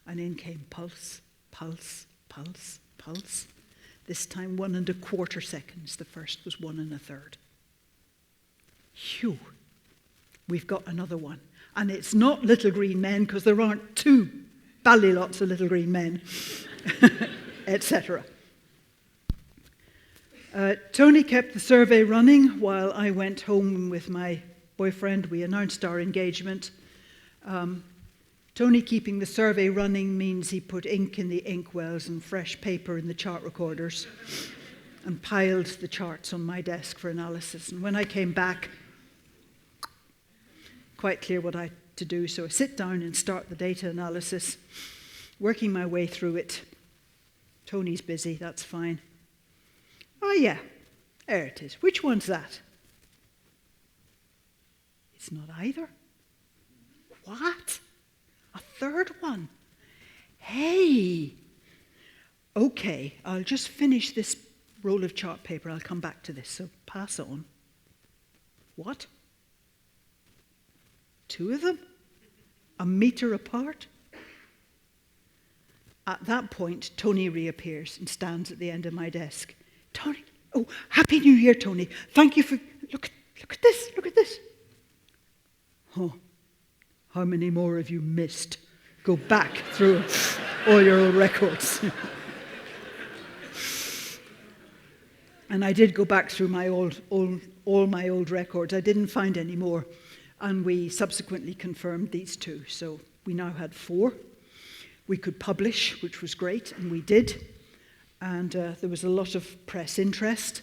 And in came pulse, pulse, pulse, pulse. This time 1 1/4 seconds. The first was 1 1/3. Phew. We've got another one. And it's not little green men, because there aren't 2 bally lots of little green men, etc. Tony kept the survey running while I went home with my boyfriend. We announced our engagement. Tony keeping the survey running means he put ink in the inkwells and fresh paper in the chart recorders and piled the charts on my desk for analysis. And when I came back, quite clear what I had to do, so I sit down and start the data analysis, working my way through it. Tony's busy, that's fine. Oh yeah, there it is. Which one's that? It's not either. What? A third one? Hey! Okay, I'll just finish this roll of chart paper. I'll come back to this, so pass on. What? 2 of them? A meter apart? At that point, Tony reappears and stands at the end of my desk. Tony, oh, Happy New Year, Tony. Thank you for, look at this, look at this. Oh, how many more have you missed? Go back through all your old records. And I did go back through my all my old records. I didn't find any more. And we subsequently confirmed these 2. So we now had 4. We could publish, which was great, and we did. And there was a lot of press interest.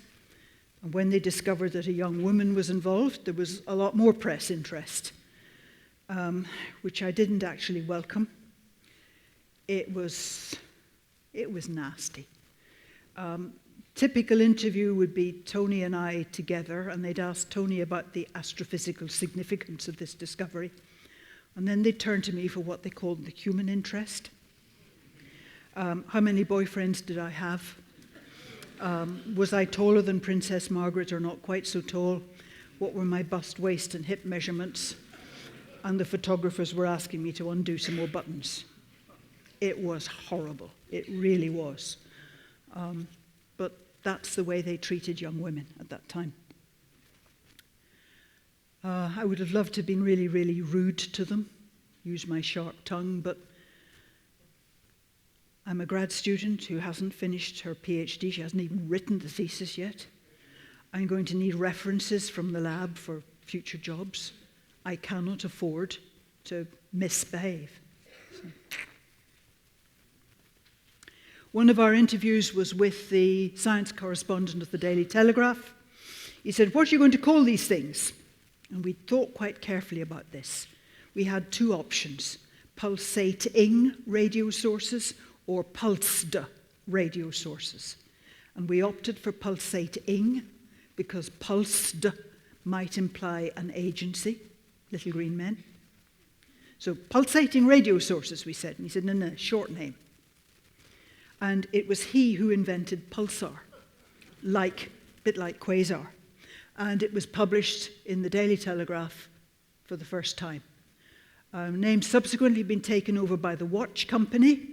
And when they discovered that a young woman was involved, there was a lot more press interest, which I didn't actually welcome. It was nasty. Typical interview would be Tony and I together, and they'd ask Tony about the astrophysical significance of this discovery. And then they'd turn to me for what they called the human interest. How many boyfriends did I have? Was I taller than Princess Margaret or not quite so tall? What were my bust, waist, and hip measurements? And the photographers were asking me to undo some more buttons. It was horrible. It really was. But that's the way they treated young women at that time. I would have loved to have been really, really rude to them, use my sharp tongue, but I'm a grad student who hasn't finished her PhD. She hasn't even written the thesis yet. I'm going to need references from the lab for future jobs. I cannot afford to misbehave. So. One of our interviews was with the science correspondent of the Daily Telegraph. He said, "What are you going to call these things?" And we thought quite carefully about this. We had 2 options: pulsating radio sources or pulsed radio sources. And we opted for pulsating because pulsed might imply an agency, little green men. So pulsating radio sources, we said. And he said, no, short name. And it was he who invented pulsar, a bit like quasar. And it was published in the Daily Telegraph for the first time. Name subsequently been taken over by the watch company.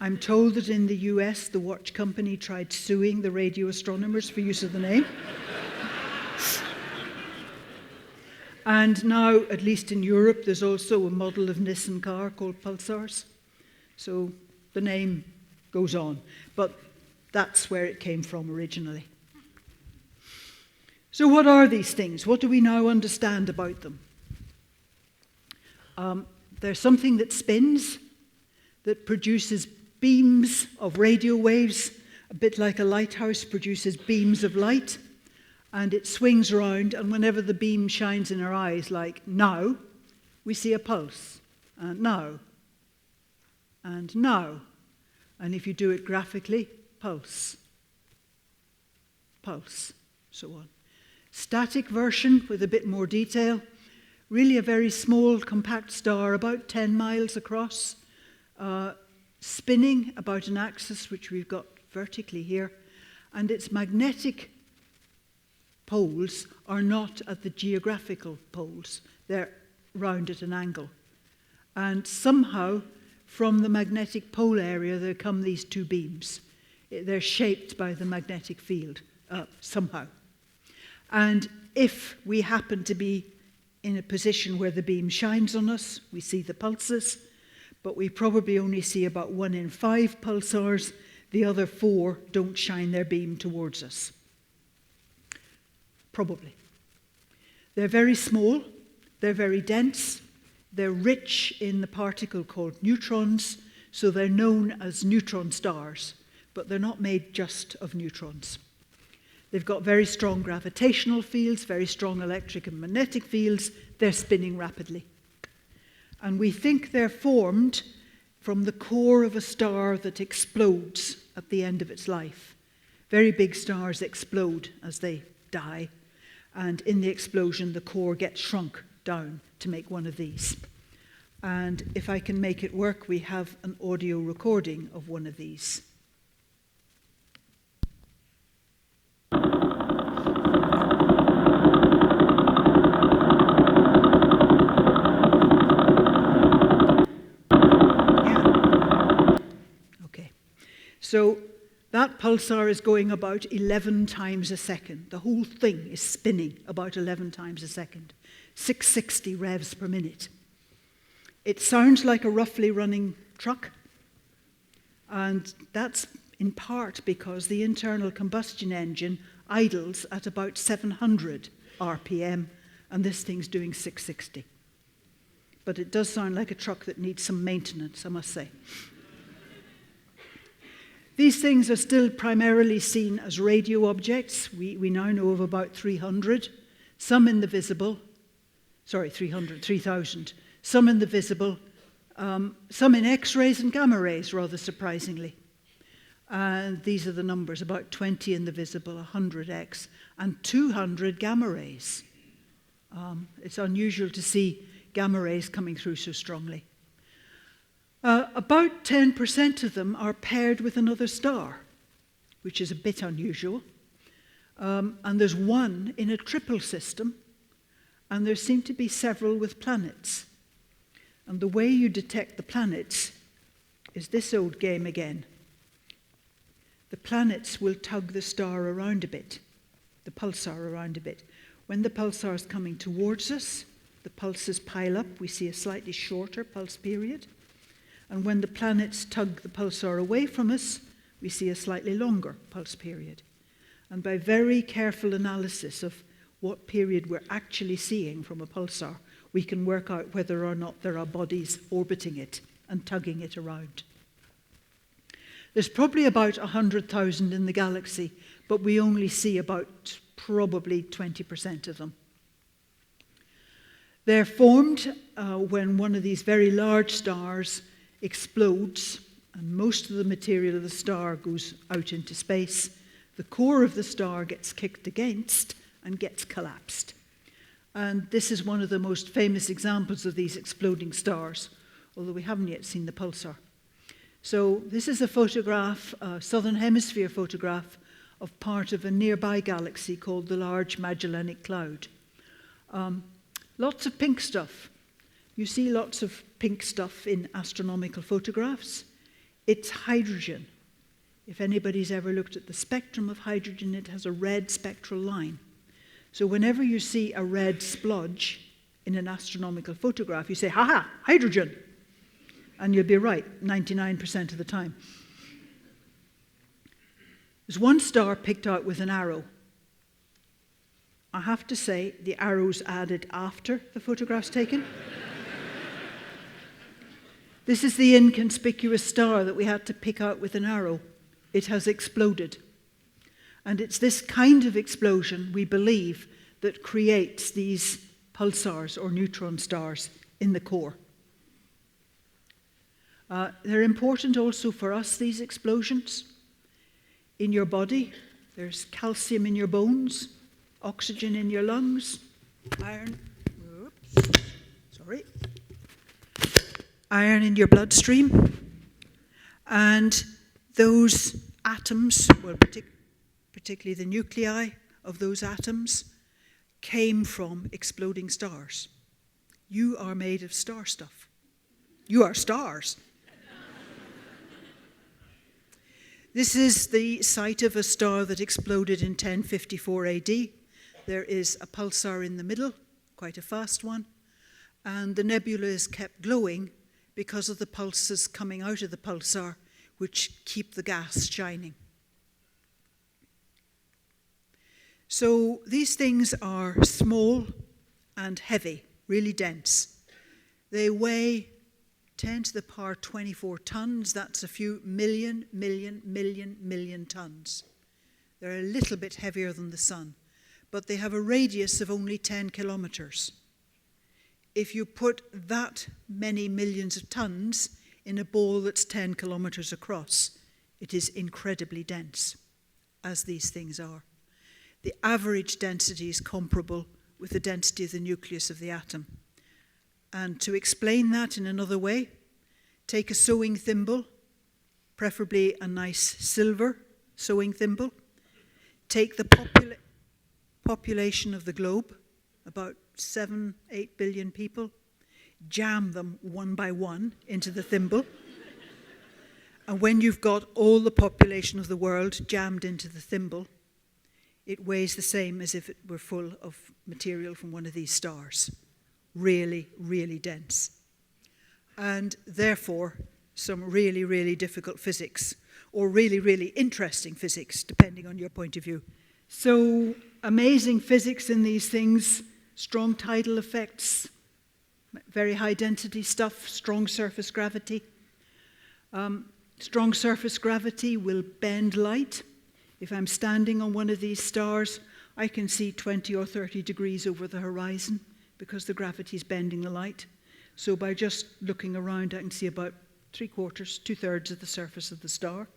I'm told that in the US, the watch company tried suing the radio astronomers for use of the name. And now, at least in Europe, there's also a model of Nissan car called Pulsars. So the name goes on. But that's where it came from originally. So what are these things? What do we now understand about them? There's something that spins, that produces beams of radio waves, a bit like a lighthouse produces beams of light, and it swings around, and whenever the beam shines in our eyes, like now, we see a pulse, and now, and now. And if you do it graphically, pulse, pulse, so on. Static version with a bit more detail. Really a very small, compact star, about 10 miles across, spinning about an axis, which we've got vertically here, and its magnetic poles are not at the geographical poles. They're round at an angle. And somehow, from the magnetic pole area, there come these two beams. They're shaped by the magnetic field, somehow. And if we happen to be in a position where the beam shines on us, we see the pulses, but we probably only see about 1 in 5 pulsars. The other 4 don't shine their beam towards us. Probably. They're very small, they're very dense, they're rich in the particle called neutrons, so they're known as neutron stars, but they're not made just of neutrons. They've got very strong gravitational fields, very strong electric and magnetic fields. They're spinning rapidly. And we think they're formed from the core of a star that explodes at the end of its life. Very big stars explode as they die, and in the explosion, the core gets shrunk down to make one of these. And if I can make it work, we have an audio recording of one of these. So that pulsar is going about 11 times a second. The whole thing is spinning about 11 times a second, 660 revs per minute. It sounds like a roughly running truck, and that's in part because the internal combustion engine idles at about 700 RPM, and this thing's doing 660. But it does sound like a truck that needs some maintenance, I must say. These things are still primarily seen as radio objects. We now know of about 300, some in the visible, 3,000, some in the visible, some in X-rays and gamma rays, rather surprisingly. And these are the numbers, about 20 in the visible, 100 X, and 200 gamma rays. It's unusual to see gamma rays coming through so strongly. About 10% of them are paired with another star, which is a bit unusual. And there's one in a triple system, and there seem to be several with planets. And the way you detect the planets is this old game again. The planets will tug the star around a bit, the pulsar around a bit. When the pulsar is coming towards us, the pulses pile up. We see a slightly shorter pulse period. And when the planets tug the pulsar away from us, we see a slightly longer pulse period. And by very careful analysis of what period we're actually seeing from a pulsar, we can work out whether or not there are bodies orbiting it and tugging it around. There's probably about 100,000 in the galaxy, but we only see about probably 20% of them. They're formed when one of these very large stars explodes, and most of the material of the star goes out into space. The core of the star gets kicked against and gets collapsed. And this is one of the most famous examples of these exploding stars, although we haven't yet seen the pulsar. So this is a photograph, a southern hemisphere photograph, of part of a nearby galaxy called the Large Magellanic Cloud. Lots of pink stuff. You see lots of pink stuff in astronomical photographs. It's hydrogen. If anybody's ever looked at the spectrum of hydrogen, it has a red spectral line. So whenever you see a red splodge in an astronomical photograph, you say, "Ha-ha, hydrogen!" And you'll be right 99% of the time. There's one star picked out with an arrow. I have to say, the arrow's added after the photograph's taken. This is the inconspicuous star that we had to pick out with an arrow. It has exploded. And it's this kind of explosion, we believe, that creates these pulsars or neutron stars in the core. They're important also for us, these explosions. In your body, there's calcium in your bones. oxygen in your lungs, iron, oops, sorry, iron in your bloodstream, and those atoms, well, particularly the nuclei of those atoms, came from exploding stars. You are made of star stuff. You are stars. This is the site of a star that exploded in 1054 AD. There is a pulsar in the middle, quite a fast one, and the nebula is kept glowing because of the pulses coming out of the pulsar, which keep the gas shining. So these things are small and heavy, really dense. They weigh 10 to the power 24 tons. That's a few million tons. They're a little bit heavier than the sun, but they have a radius of only 10 kilometers. If you put that many millions of tons in a ball that's 10 kilometers across, it is incredibly dense, as these things are. The average density is comparable with the density of the nucleus of the atom. And to explain that in another way, take a sewing thimble, preferably a nice silver sewing thimble. Take the population of the globe, about 7-8 billion people, jam them one by one into the thimble. And when you've got all the population of the world jammed into the thimble, it weighs the same as if it were full of material from one of these stars. Really, really dense. And therefore, some really, really difficult physics, or really, really interesting physics, depending on your point of view. So, amazing physics in these things, strong tidal effects, very high density stuff, strong surface gravity. Strong surface gravity will bend light. If I'm standing on one of these stars, I can see 20 or 30 degrees over the horizon because the gravity is bending the light. So by just looking around, I can see about 3/4, 2/3 of the surface of the star.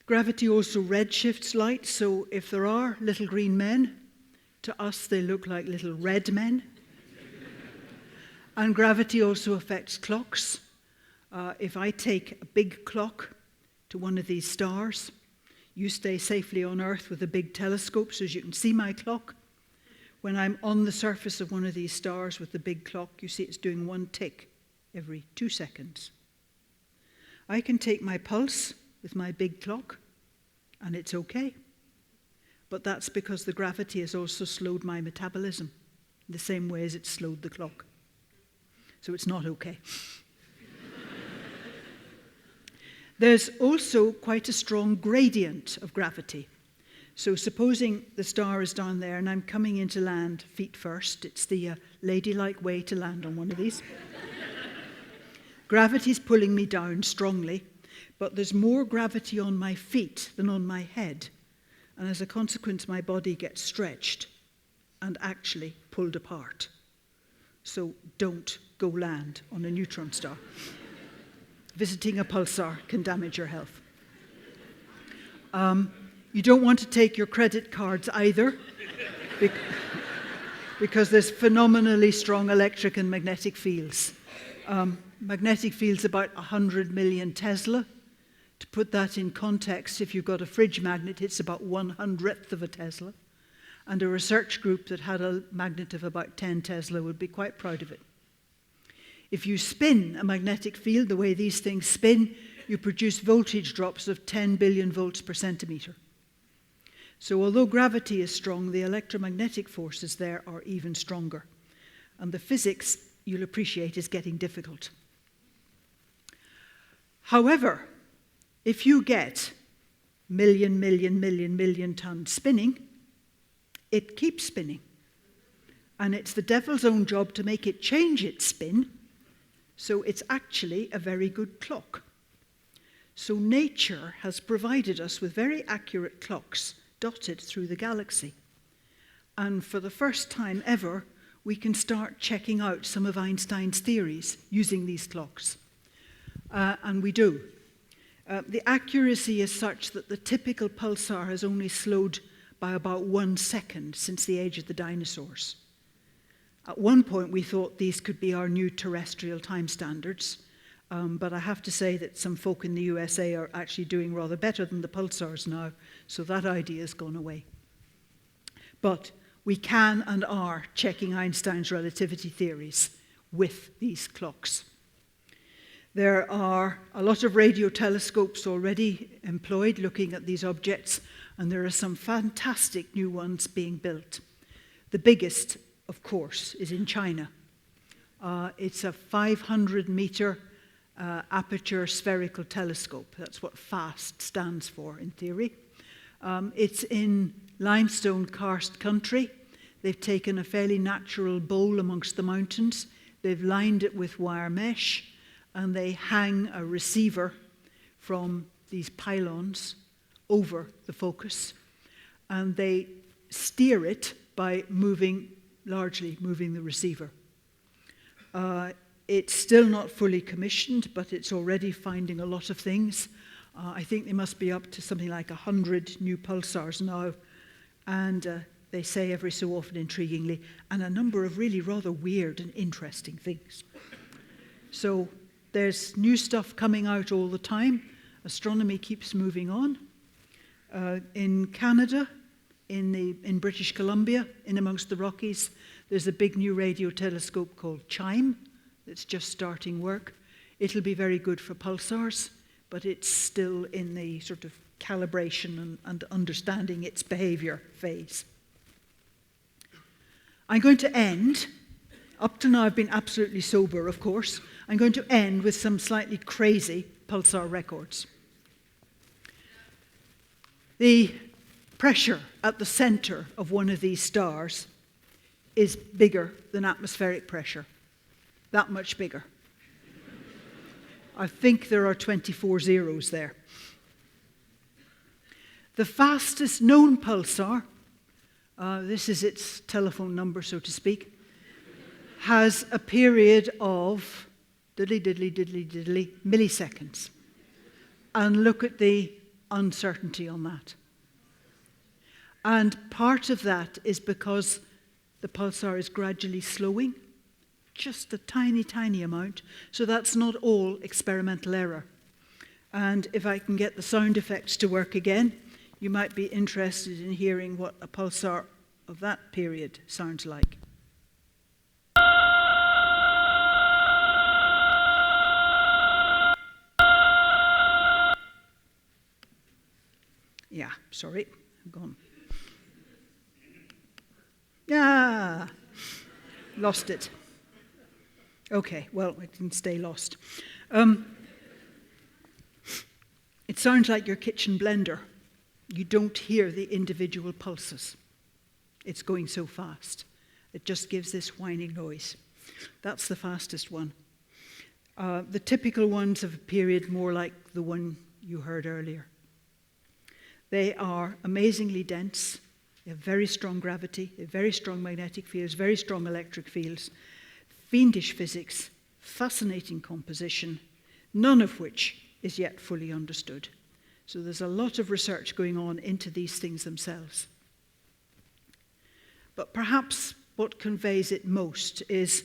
Gravity also redshifts light, so if there are little green men, to us they look like little red men. And gravity also affects clocks. If I take a big clock to one of these stars, you stay safely on Earth with a big telescope so as you can see my clock. When I'm on the surface of one of these stars with the big clock, you see it's doing one tick every 2 seconds. I can take my pulse with my big clock, and it's okay. But that's because the gravity has also slowed my metabolism in the same way as it slowed the clock. So it's not okay. There's also quite a strong gradient of gravity. So supposing the star is down there and I'm coming into land feet first, it's the ladylike way to land on one of these. Gravity's pulling me down strongly, but there's more gravity on my feet than on my head. And as a consequence, my body gets stretched and actually pulled apart. So don't go land on a neutron star. Visiting a pulsar can damage your health. You don't want to take your credit cards either, because there's phenomenally strong electric and magnetic fields. Magnetic fields about 100 million Tesla. To put that in context, if you've got a fridge magnet, it's about 1/100th of a Tesla. And a research group that had a magnet of about 10 Tesla would be quite proud of it. If you spin a magnetic field the way these things spin, you produce voltage drops of 10 billion volts per centimeter. So although gravity is strong, the electromagnetic forces there are even stronger. And the physics, you'll appreciate, is getting difficult. However, if you get million tons spinning, it keeps spinning. And it's the devil's own job to make it change its spin, so it's actually a very good clock. So nature has provided us with very accurate clocks dotted through the galaxy. And for the first time ever, we can start checking out some of Einstein's theories using these clocks. And we do. The accuracy is such that the typical pulsar has only slowed by about 1 second since the age of the dinosaurs. At one point, we thought these could be our new terrestrial time standards, but I have to say that some folk in the USA are actually doing rather better than the pulsars now, so that idea has gone away. But we can and are checking Einstein's relativity theories with these clocks. There are a lot of radio telescopes already employed looking at these objects, and there are some fantastic new ones being built. The biggest, of course, is in China. It's a 500-meter aperture spherical telescope. That's what FAST stands for in theory. It's in limestone karst country. They've taken a fairly natural bowl amongst the mountains. They've lined it with wire mesh, and they hang a receiver from these pylons over the focus, and they steer it by largely moving the receiver. It's still not fully commissioned, but it's already finding a lot of things. I think they must be up to something like 100 new pulsars now, and they say every so often intriguingly, and a number of really rather weird and interesting things. So there's new stuff coming out all the time. Astronomy keeps moving on. In Canada, in British Columbia, in amongst the Rockies, there's a big new radio telescope called CHIME that's just starting work. It'll be very good for pulsars, but it's still in the sort of calibration and understanding its behavior phase. I'm going to end. Up to now, I've been absolutely sober, of course. I'm going to end with some slightly crazy pulsar records. The pressure at the center of one of these stars is bigger than atmospheric pressure. That much bigger. I think there are 24 zeros there. The fastest known pulsar, this is its telephone number, so to speak, has a period of diddly milliseconds. And look at the uncertainty on that. And part of that is because the pulsar is gradually slowing, just a tiny, tiny amount. So that's not all experimental error. And if I can get the sound effects to work again, you might be interested in hearing what a pulsar of that period sounds like. Yeah, sorry, I'm gone. Ah, lost it. Okay, well, it can stay lost. It sounds like your kitchen blender. You don't hear the individual pulses. It's going so fast. It just gives this whining noise. That's the fastest one. The typical ones have a period more like the one you heard earlier. They are amazingly dense. They have very strong gravity, they have very strong magnetic fields, very strong electric fields, fiendish physics, fascinating composition, none of which is yet fully understood. So there's a lot of research going on into these things themselves. But perhaps what conveys it most is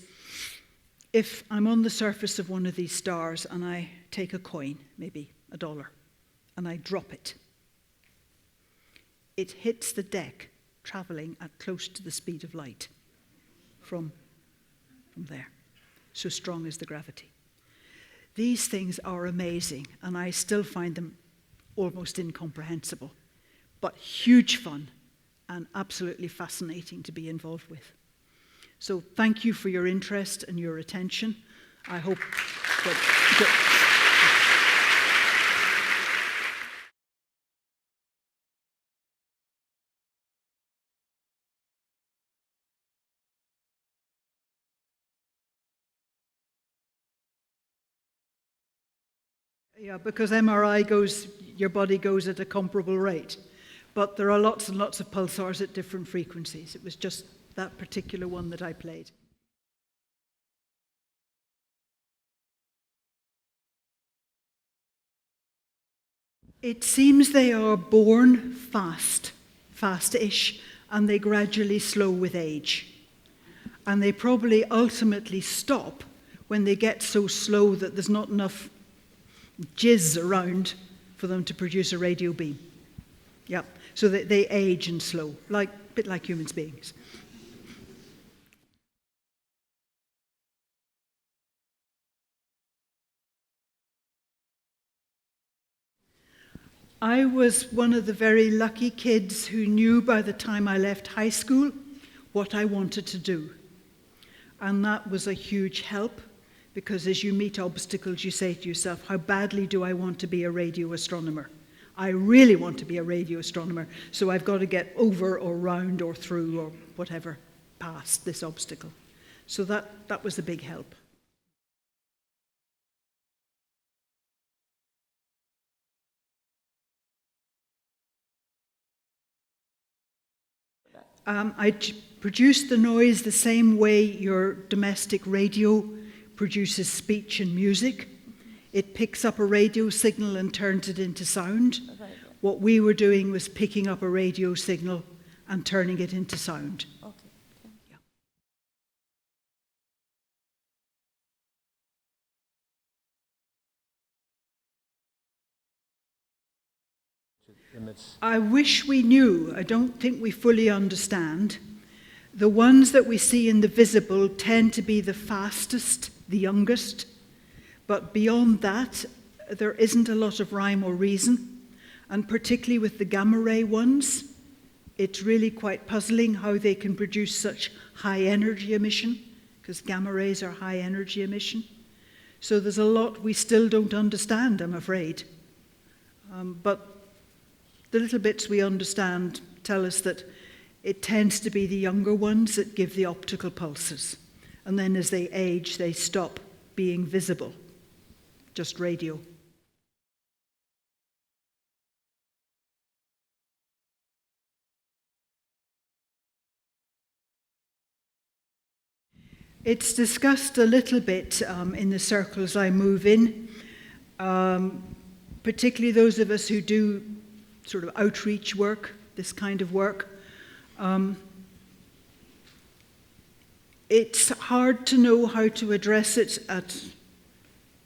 if I'm on the surface of one of these stars and I take a coin, maybe $1, and I drop it, it hits the deck traveling at close to the speed of light from there. So strong is the gravity. These things are amazing, and I still find them almost incomprehensible, but huge fun and absolutely fascinating to be involved with. So thank you for your interest and your attention. I hope that yeah, because MRI your body goes at a comparable rate. But there are lots and lots of pulsars at different frequencies. It was just that particular one that I played. It seems they are born fast-ish, and they gradually slow with age. And they probably ultimately stop when they get so slow that there's not enough jizz around for them to produce a radio beam. Yep. So they age and slow, a bit like human beings. I was one of the very lucky kids who knew by the time I left high school what I wanted to do. And that was a huge help, because as you meet obstacles, you say to yourself, how badly do I want to be a radio astronomer? I really want to be a radio astronomer, so I've got to get over or round or through or whatever past this obstacle. So that was a big help. I produce the noise the same way your domestic radio produces speech and music. It picks up a radio signal and turns it into sound. Right. What we were doing was picking up a radio signal and turning it into sound. Okay. Yeah. I wish we knew. I don't think we fully understand. The ones that we see in the visible tend to be the fastest, the youngest. But beyond that, there isn't a lot of rhyme or reason. And particularly with the gamma ray ones, it's really quite puzzling how they can produce such high energy emission, because gamma rays are high energy emission. So there's a lot we still don't understand, I'm afraid. But the little bits we understand tell us that it tends to be the younger ones that give the optical pulses. And then as they age, they stop being visible, just radio. It's discussed a little bit in the circles I move in, particularly those of us who do sort of outreach work, this kind of work. It's hard to know how to address it at,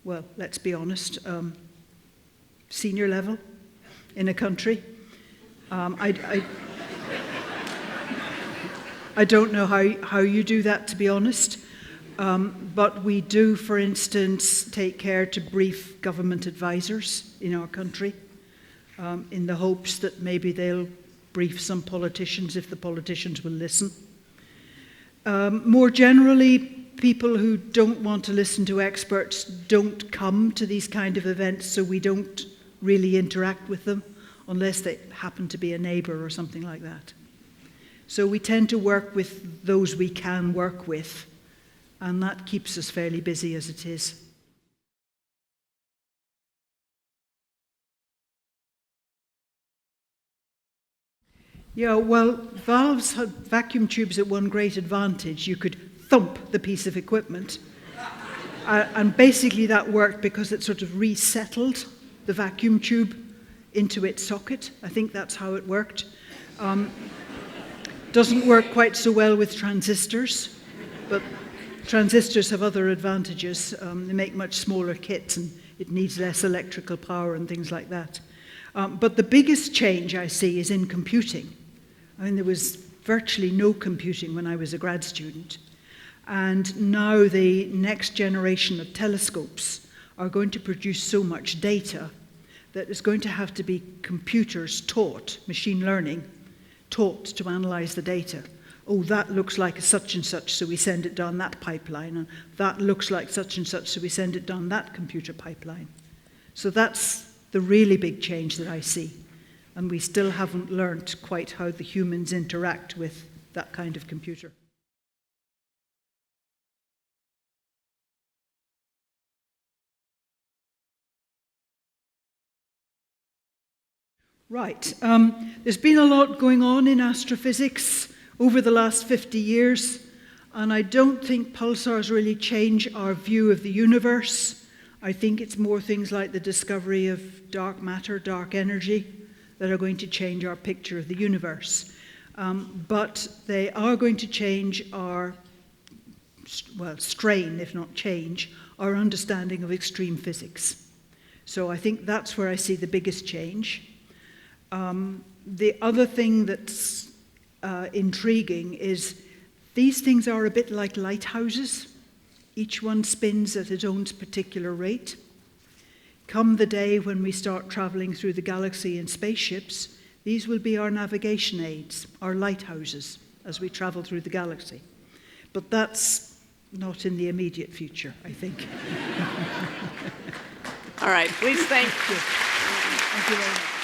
well, let's be honest, senior level in a country. I don't know how you do that, to be honest. But we do, for instance, take care to brief government advisors in our country in the hopes that maybe they'll brief some politicians if the politicians will listen. More generally, people who don't want to listen to experts don't come to these kind of events, so we don't really interact with them unless they happen to be a neighbour or something like that. So we tend to work with those we can work with, and that keeps us fairly busy as it is. Yeah, well, valves had vacuum tubes at one great advantage. You could thump the piece of equipment. And basically that worked because it sort of resettled the vacuum tube into its socket. I think that's how it worked. Doesn't work quite so well with transistors, but transistors have other advantages. They make much smaller kits and it needs less electrical power and things like that. But the biggest change I see is in computing. I mean, there was virtually no computing when I was a grad student. And now the next generation of telescopes are going to produce so much data that it's going to have to be computers taught, machine learning, taught to analyze the data. Oh, that looks like a such and such, so we send it down that pipeline. And that looks like such and such, so we send it down that computer pipeline. So that's the really big change that I see. And we still haven't learnt quite how the humans interact with that kind of computer. Right. There's been a lot going on in astrophysics over the last 50 years, and I don't think pulsars really change our view of the universe. I think it's more things like the discovery of dark matter, dark energy, that are going to change our picture of the universe. But they are going to change our, well, strain, if not change, our understanding of extreme physics. So I think that's where I see the biggest change. The other thing that's intriguing is these things are a bit like lighthouses. Each one spins at its own particular rate. Come the day when we start traveling through the galaxy in spaceships, these will be our navigation aids, our lighthouses, as we travel through the galaxy. But that's not in the immediate future, I think. All right, please thank Thank you very much.